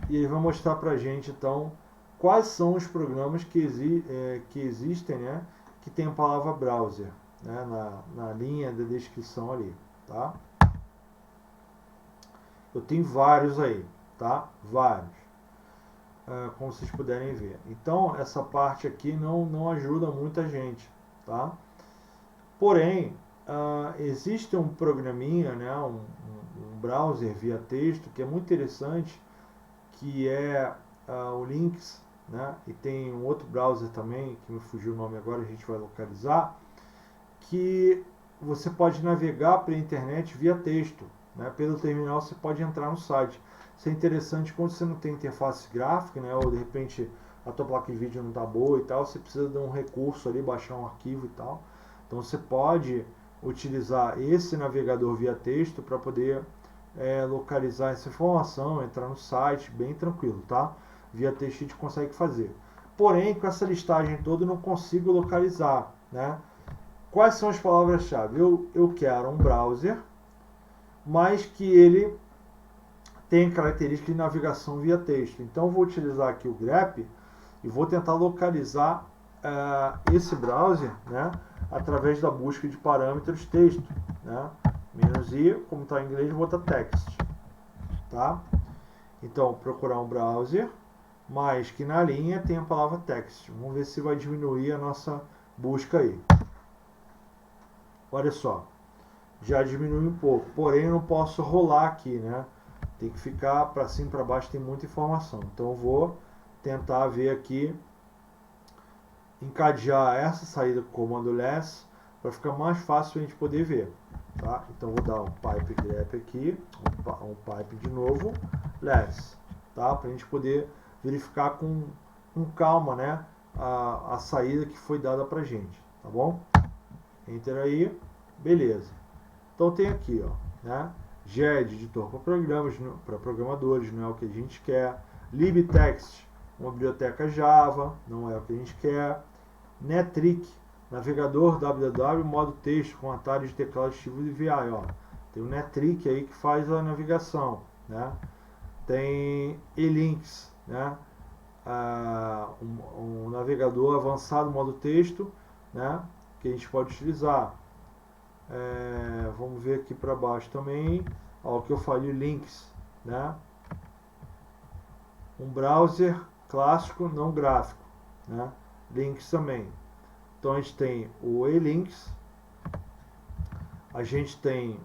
E ele vai mostrar para a gente então quais são os programas que existem, né, que tem a palavra browser, né, na linha da descrição ali, tá? Eu tenho vários aí, tá? Vários, como vocês puderem ver. Então essa parte aqui não ajuda muita gente, tá? Porém, existe um programinha, né, um browser via texto que é muito interessante, que é o Lynx, né? E tem um outro browser também, que me fugiu o nome agora, a gente vai localizar, que você pode navegar pela internet via texto, né? Pelo terminal você pode entrar no site. Isso é interessante quando você não tem interface gráfica, né? Ou de repente a tua placa de vídeo não está boa e tal, você precisa de um recurso ali, baixar um arquivo e tal. Então você pode utilizar esse navegador via texto para poder localizar essa informação, entrar no site, bem tranquilo, tá? Via texto a gente consegue fazer. Porém, com essa listagem toda eu não consigo localizar, né? Quais são as palavras-chave? Eu quero um browser, mas que ele tem característica de navegação via texto. Então eu vou utilizar aqui o grep e vou tentar localizar esse browser, né, através da busca de parâmetros texto, né? "-i", como está em inglês, vou botar text, tá? Então, procurar um browser, mas que na linha tem a palavra text. Vamos ver se vai diminuir a nossa busca aí. Olha só, já diminui um pouco, porém eu não posso rolar aqui, né? Tem que ficar para cima e para baixo, tem muita informação. Então eu vou tentar ver aqui, encadear essa saída com o comando less, para ficar mais fácil a gente poder ver. tá? Então vou dar um pipe grep aqui, um pipe de novo, less, tá? Para a gente poder verificar com calma, né, a saída que foi dada para gente, tá bom? Enter aí, beleza. Então tem aqui, ó, né? GED, editor para programadores, não é o que a gente quer. libtext, uma biblioteca Java, não é o que a gente quer. Netric, navegador www, modo texto com atalho de teclado ativo de VI, ó. Tem o Netric aí que faz a navegação, né? Tem elinks, né? Um navegador avançado modo texto, né? Que a gente pode utilizar. Vamos ver aqui para baixo também, ó, o que eu falei, links, né? Um browser clássico não gráfico, né? Links também. Então a gente tem o elinks, a gente tem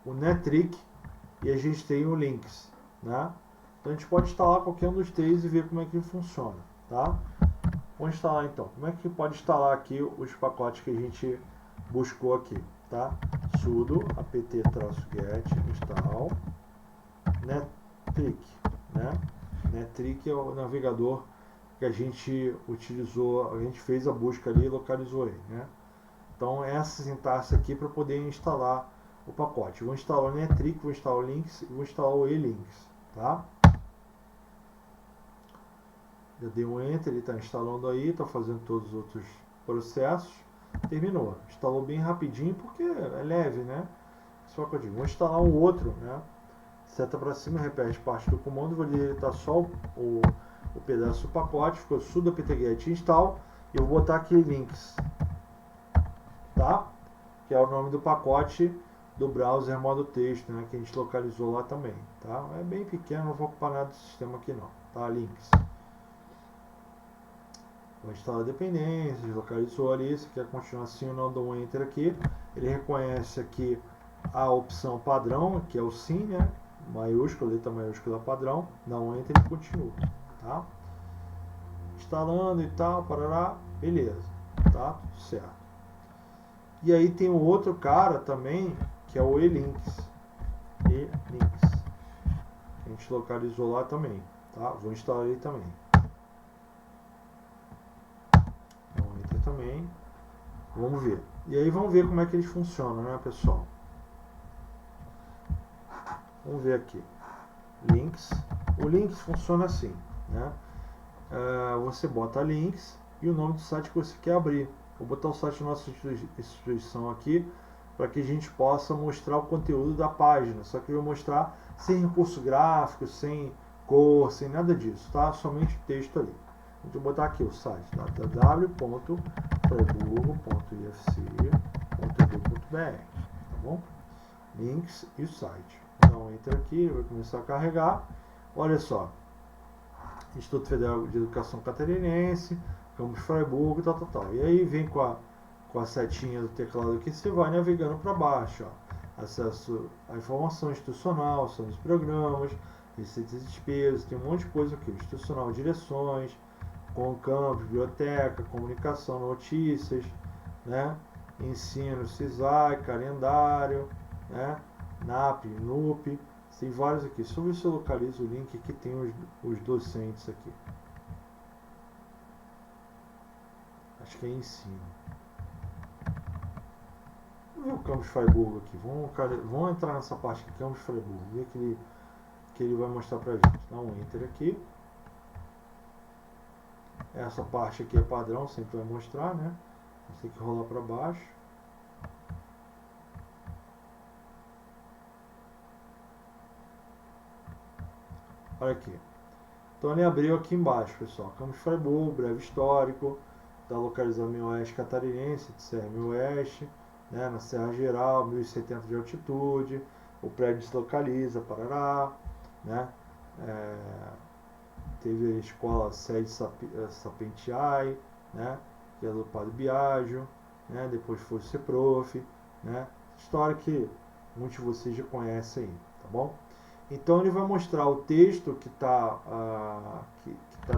o Netric e a gente tem o links, né? Então a gente pode instalar qualquer um dos três e ver como é que ele funciona, tá? Vamos instalar então. Como é que pode instalar aqui os pacotes que a gente buscou aqui, tá? Sudo apt-get install Netric, né? Netric é o navegador que a gente utilizou, a gente fez a busca ali e localizou ele, né? Então essa sintaxe aqui para poder instalar o pacote. Vou instalar o Netric, vou instalar o links e vou instalar o elinks, tá? Já dei um enter, ele está instalando aí, está fazendo todos os outros processos. Terminou. Instalou bem rapidinho porque é leve, né? Só que eu digo, vou instalar um outro, né? Seta para cima, repete parte do comando, vou deletar só o pedaço do pacote, ficou sudo apt-get install, e eu vou botar aqui links, tá? Que é o nome do pacote do browser modo texto, né? Que a gente localizou lá também, tá? É bem pequeno, não vou ocupar nada do sistema aqui não, tá? Links. Vou instalar dependências, localizou ali, se quer continuar assim ou não, dou um enter aqui. Ele reconhece aqui a opção padrão, que é o sim, né? Maiúscula, letra maiúscula padrão, dá um enter e continua, tá? Instalando e tal, parará, beleza, tá? Tudo certo. E aí tem um outro cara também, que é o elinks. Elinks. A gente localizou lá também, tá? Vou instalar ele também. Também, vamos ver. E aí vamos ver como é que eles funcionam, né, pessoal? Vamos ver aqui. Links. O links funciona assim, né? Você bota links e o nome do site que você quer abrir. Vou botar o site da nossa instituição aqui para que a gente possa mostrar o conteúdo da página. Só que eu vou mostrar sem recurso gráfico, sem cor, sem nada disso, tá? Somente o texto ali. Vou botar aqui o site www.freiburgo.ifc.edu.br, tá bom? Links e o site. Vou dar um enter aqui, vai começar a carregar. Olha só, Instituto Federal de Educação Catarinense, Campus Freiburgo, tal. E aí vem com a setinha do teclado aqui, você vai navegando para baixo, ó. Acesso à informação institucional, são os programas, receitas e despesas, tem um monte de coisa aqui, institucional, direções, com campus, biblioteca, comunicação, notícias, né? Ensino, CISAI, calendário, né? NAP, NUP, tem vários aqui. Só ver se eu localizo o link que tem os docentes aqui. Acho que é ensino. Vamos ver o Campus Freiburgo aqui. Vamos entrar nessa parte aqui, Campus Freiburgo, ver que ele vai mostrar pra gente. Dá um enter aqui. Essa parte aqui é padrão, sempre vai mostrar, né? Você tem que rolar para baixo. Olha aqui. Então ele abriu aqui embaixo, pessoal. Campus Freiburgo, breve histórico. Está localizado no Oeste Catarinense, de Serra-Oeste, né? Na Serra Geral, 1070 de altitude. O prédio se localiza, Parará, né? Teve a escola sede Sapentiai, né, que é do Padre Biagio, né, depois foi o CEPROF, né, história que muitos de vocês já conhecem aí, tá bom? Então ele vai mostrar o texto que está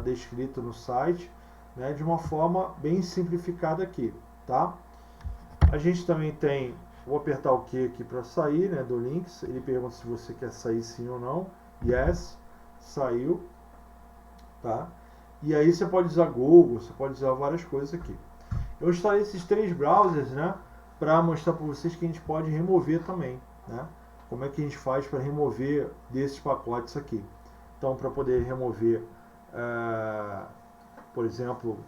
descrito no site, né, de uma forma bem simplificada aqui, tá? A gente também tem Vou apertar o Q aqui para sair, né, do Linux. Ele pergunta se você quer sair sim ou não. Yes, saiu, tá? E aí você pode usar Google, você pode usar várias coisas aqui. Eu instalei esses 3 browsers, né, para mostrar para vocês que a gente pode remover também, né? Como é que a gente faz para remover desses pacotes aqui. Então, para poder remover, por exemplo,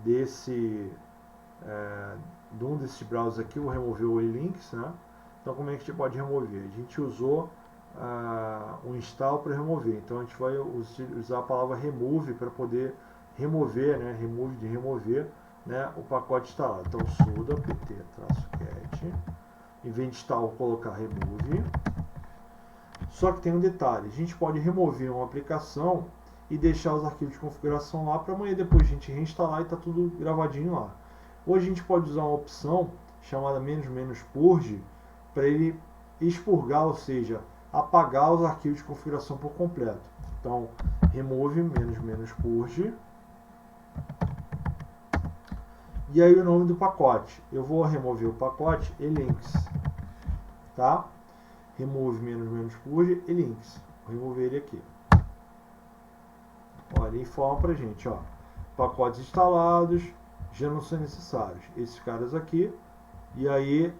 de um desses browsers aqui, eu vou remover o e-links, né? Então, como é que a gente pode remover? A gente usou um install para remover. Então, a gente vai usar a palavra remove para poder remover, né? Remover, né, o pacote instalado. Então, sudo apt-get, em vez de install, vou colocar remove. Só que tem um detalhe, a gente pode remover uma aplicação e deixar os arquivos de configuração lá para amanhã depois a gente reinstalar e está tudo gravadinho lá. Ou a gente pode usar uma opção chamada "-purge" para ele expurgar, ou seja, apagar os arquivos de configuração por completo. Então, remove "-purge". E aí o nome do pacote. Eu vou remover o pacote e-links, tá? Remove "-purge" e-links. Vou remover ele aqui. Olha, ele informa pra gente, ó, pacotes instalados já não são necessários. Esses caras aqui. E aí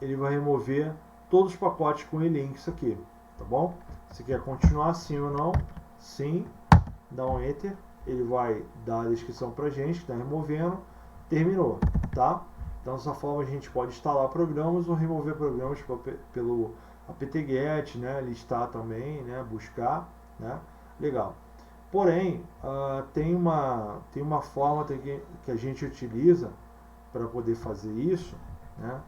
ele vai remover todos os pacotes com e-links aqui, tá bom? Se quer continuar sim ou não, sim, dá um enter. Ele vai dar a descrição pra gente, que está removendo. Terminou, tá? Então, dessa forma a gente pode instalar programas ou remover programas pelo apt-get, né? Listar também, né? Buscar, né? Legal. Porém, tem uma forma que a gente utiliza para poder fazer isso, né?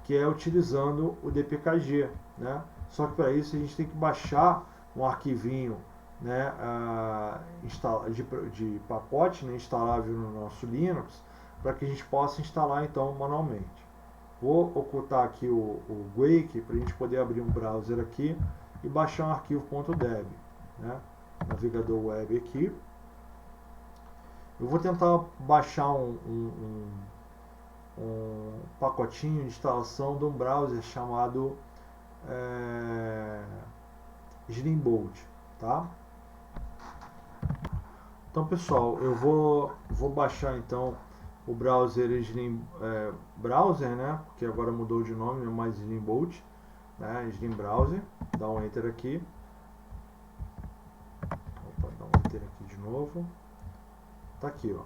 Que é utilizando o dpkg, né? Só que para isso a gente tem que baixar um arquivinho, né? De pacote, né? Instalável no nosso Linux, para que a gente possa instalar então manualmente. Vou ocultar aqui o Wake para a gente poder abrir um browser aqui e baixar um arquivo .deb, né? Navegador web aqui. Eu vou tentar baixar um pacotinho de instalação de um browser chamado Slimboat, tá? Então, pessoal, eu vou baixar então o browser Browser, né? Porque agora mudou de nome, não é mais Slimboat, né? Slim Browser. Dá um enter aqui. Opa, dá um enter aqui de novo. Tá aqui, ó.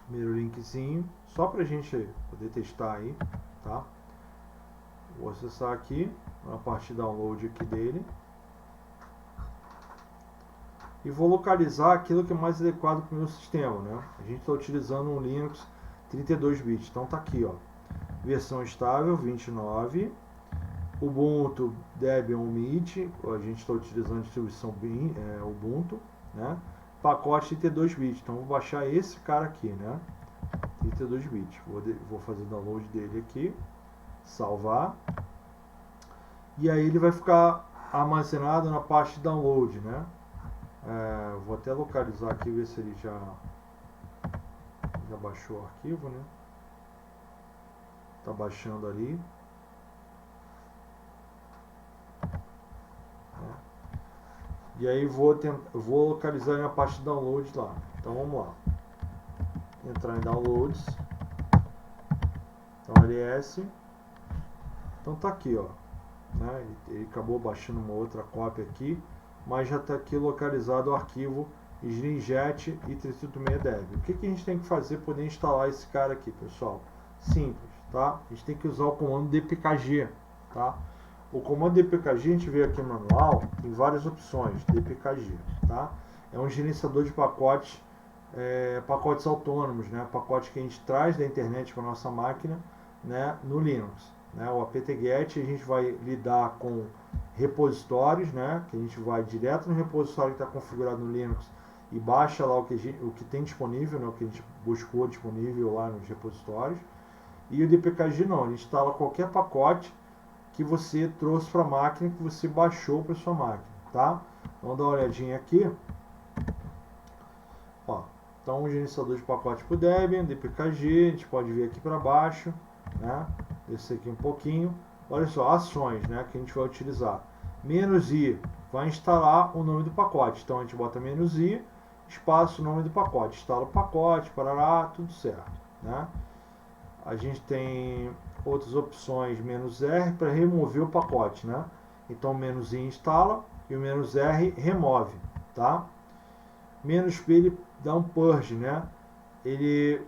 Primeiro linkzinho, só pra gente poder testar aí, tá? Vou acessar aqui na parte de download aqui dele e vou localizar aquilo que é mais adequado para o meu sistema, né? A gente está utilizando um Linux 32 bits, então tá aqui, ó, versão estável 29, Ubuntu Debian Mint, a gente está utilizando a distribuição Ubuntu, né? Pacote 32 bits, então vou baixar esse cara aqui, né? 32 bits, vou fazer o download dele aqui, salvar, e aí ele vai ficar armazenado na parte de download, né? Vou até localizar aqui, ver se ele já baixou o arquivo, né? Tá baixando ali. E aí vou localizar na parte de download lá. Então vamos lá. Entrar em downloads. Então ls. Então tá aqui, ó. Né? Ele acabou baixando uma outra cópia aqui, mas já está aqui localizado o arquivo Slimjet e 386deb. O que a gente tem que fazer para poder instalar esse cara aqui, pessoal? Simples, tá? A gente tem que usar o comando dpkg, tá? O comando dpkg, a gente vê aqui no manual, tem várias opções, dpkg, tá? É um gerenciador de pacotes, pacotes autônomos, né? Pacotes que a gente traz da internet para a nossa máquina, né? No Linux. Né? O apt-get a gente vai lidar com repositórios, né? Que a gente vai direto no repositório que está configurado no Linux e baixa lá o que tem disponível, né? O que a gente buscou disponível lá nos repositórios. E o dpkg não, ele instala qualquer pacote que você trouxe para a máquina, que você baixou para sua máquina, tá? Vamos dar uma olhadinha aqui. Ó, então, um gerenciador de pacote para o Debian, dpkg, a gente pode ver aqui para baixo, né? descer aqui um pouquinho. Olha só, ações, né, que a gente vai utilizar. "-i" vai instalar o nome do pacote. Então a gente bota "-i", espaço, nome do pacote. Instala o pacote, parará, tudo certo, né? A gente tem outras opções, "-r", para remover o pacote, né? Então "-i" instala e o "-r" remove, tá? "-p" ele dá um purge, né? Ele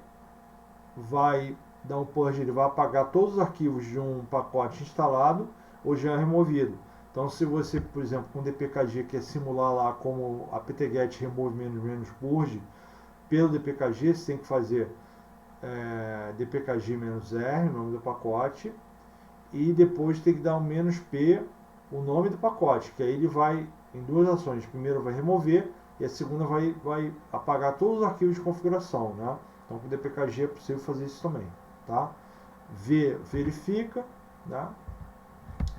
vai dar um purge, ele vai apagar todos os arquivos de um pacote instalado ou já removido. Então, se você, por exemplo, com dpkg quer simular lá como apt-get remove "-purge", pelo dpkg você tem que fazer dpkg-r, o nome do pacote, e depois tem que dar um "-p", o nome do pacote, que aí ele vai em duas ações. Primeiro vai remover e a segunda vai apagar todos os arquivos de configuração, né? Então com o dpkg é possível fazer isso também, tá? Verifica, né?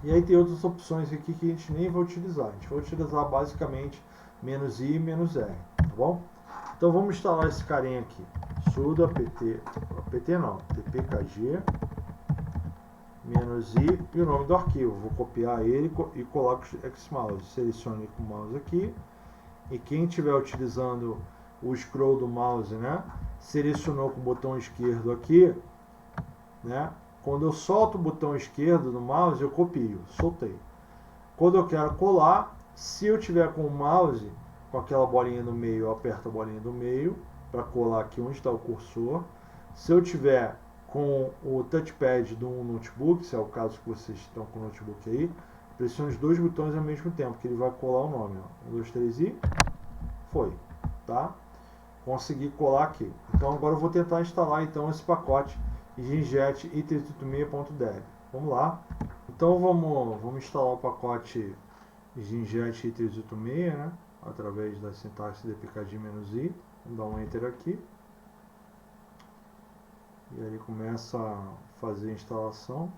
E aí tem outras opções aqui que a gente nem vai utilizar. A gente vai utilizar basicamente "-i" e "-r", tá bom? Então vamos instalar esse carinha aqui. Sudo apt não, dpkg "-i" e o nome do arquivo. Vou copiar ele e coloco Xmouse. Selecione com o mouse aqui. E quem estiver utilizando o scroll do mouse, né, selecionou com o botão esquerdo aqui, né? Quando eu solto o botão esquerdo do mouse, eu copio. Soltei. Quando eu quero colar, se eu tiver com o mouse, com aquela bolinha no meio, eu aperto a bolinha do meio para colar aqui onde está o cursor. Se eu tiver com o touchpad do notebook, se é o caso que vocês estão com o notebook aí, pressione os dois botões ao mesmo tempo, que ele vai colar o nome. 1, 2, 3 e foi, tá? Consegui colar aqui. Então agora eu vou tentar instalar então esse pacote ginjet i386.dev. Vamos lá. Então vamos instalar o pacote ginjet i386, né? Através da sintaxe dpkg-i. Vamos dar um enter aqui. E aí ele começa a fazer a instalação.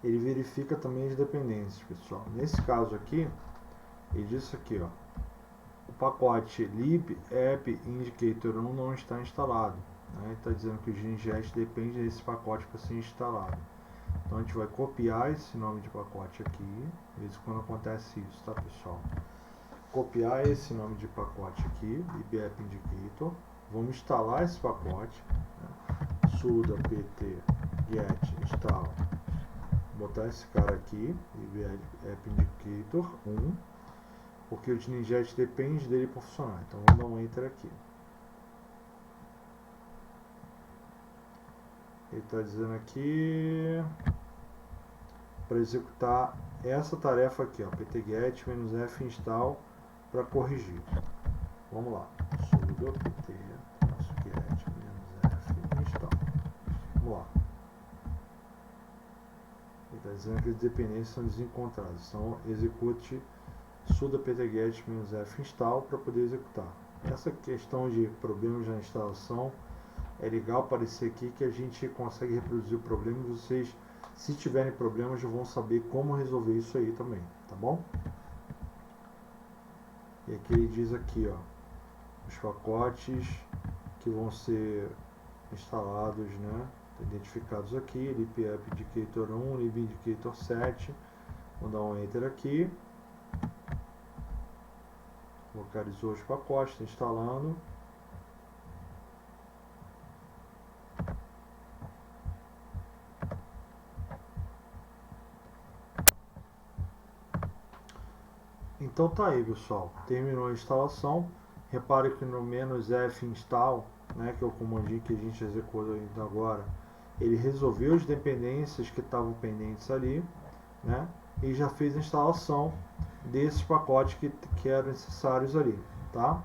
Ele verifica também as dependências, pessoal. Nesse caso aqui, ele diz aqui, ó, o pacote lib app indicator 1 não está instalado, né? Está dizendo que o ginjet depende desse pacote para ser instalado. Então a gente vai copiar esse nome de pacote aqui. De vez em quando acontece isso, tá, pessoal? Copiar esse nome de pacote aqui, lib app indicator. Vamos instalar esse pacote, né? Sudo apt get install. Botar esse cara aqui, lib app indicator 1. Porque o ginjet depende dele para funcionar. Então vamos dar um enter aqui. Ele está dizendo aqui para executar essa tarefa aqui, ó, apt-get -f install, para corrigir. Vamos lá. Sudo apt-get -f install. Vamos lá. Ele está dizendo que as dependências são desencontradas. Então execute sudo apt-get -f install para poder executar. Essa questão de problemas na instalação é legal aparecer aqui, que a gente consegue reproduzir o problema e vocês, se tiverem problemas, já vão saber como resolver isso aí também, tá bom? E aqui ele diz aqui, ó, os pacotes que vão ser instalados, né, identificados aqui, lib app indicator 1, lib indicator 7. Vou dar um enter aqui. Localizou os pacotes, está instalando. Então tá aí, pessoal. Terminou a instalação. Repare que no "-f install, né, que é o comandinho que a gente executou agora, ele resolveu as dependências que estavam pendentes ali, né, e já fez a instalação desses pacotes que eram necessários ali, tá?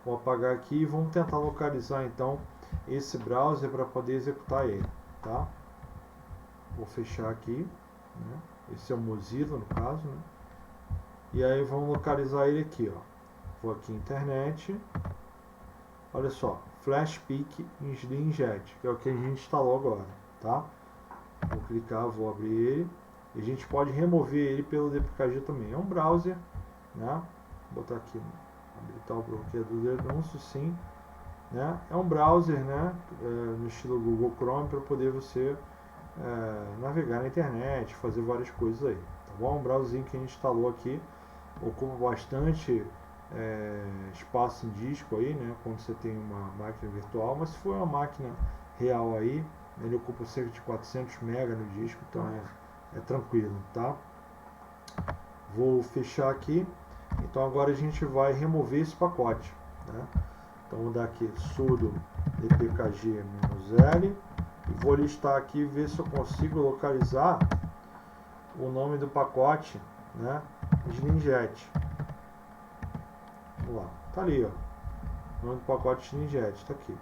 Vou apagar aqui e vamos tentar localizar então esse browser para poder executar ele, tá? Vou fechar aqui, né? Esse é o Mozilla no caso, né? E aí vamos localizar ele aqui, ó. Vou aqui em internet. Olha só, Flashpeak Slimjet, que é o que a gente instalou agora, tá? Vou clicar, vou abrir ele. E a gente pode remover ele pelo dpkg também. É um browser, né? Vou botar aqui, habilitar o bloqueador de anúncios, sim. né? É um browser, né, no estilo Google Chrome, para poder você navegar na internet, fazer várias coisas aí, tá bom? Um browserzinho que a gente instalou aqui, ocupa bastante espaço em disco aí, né, quando você tem uma máquina virtual, mas se for uma máquina real aí, ele ocupa cerca de 400 MB no disco, então é tranquilo, tá? Vou fechar aqui. Então agora a gente vai remover esse pacote, né? Então vou dar aqui sudo dpkg-l e vou listar aqui e ver se eu consigo localizar o nome do pacote, né? Slinjet. Vamos lá, tá ali, ó. O nome do pacote Slinjet, está aqui.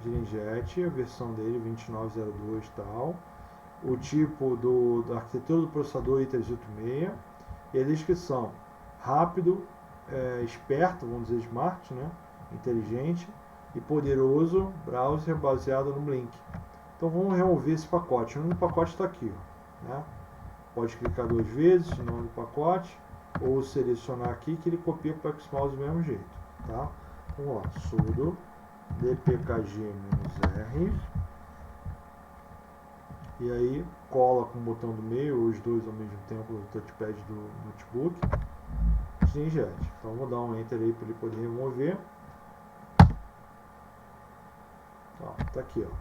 Slinjet, a versão dele 2902 e tal. O tipo da arquitetura do processador i386 e a descrição: rápido, esperto, vamos dizer smart, né? Inteligente e poderoso browser baseado no Blink. Então vamos remover esse pacote. O nome do pacote está aqui, ó, né? Pode clicar 2 vezes no nome do pacote ou selecionar aqui que ele copia para o Xmouse do mesmo jeito, tá? Vamos lá, sudo dpkg-r e aí cola com o botão do meio, ou os dois ao mesmo tempo no touchpad do notebook, Slinjet. Então vou dar um enter aí para ele poder remover. Ó, tá aqui, ó.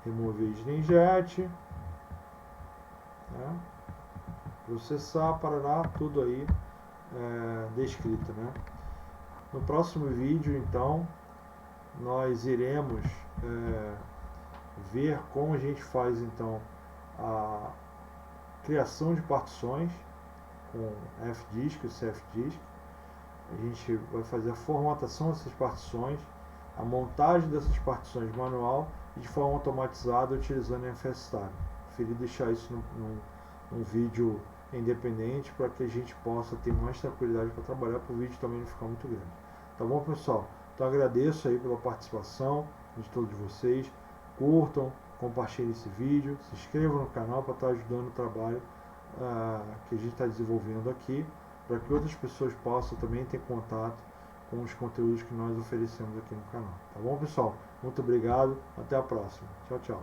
Remover Slinjet, né? Processar, parará, tudo aí descrito, né? No próximo vídeo, então, nós iremos ver como a gente faz então a criação de partições com FDisk e CFDisk. A gente vai fazer a formatação dessas partições, a montagem dessas partições manual e de forma automatizada utilizando FSTime. Preferi deixar isso num vídeo independente para que a gente possa ter mais tranquilidade para trabalhar, para o vídeo também não ficar muito grande. Tá bom, pessoal? Então agradeço aí pela participação de todos vocês. Curtam, compartilhem esse vídeo, se inscrevam no canal para estar ajudando o trabalho que a gente está desenvolvendo aqui, para que outras pessoas possam também ter contato com os conteúdos que nós oferecemos aqui no canal. Tá bom, pessoal? Muito obrigado, até a próxima. Tchau, tchau.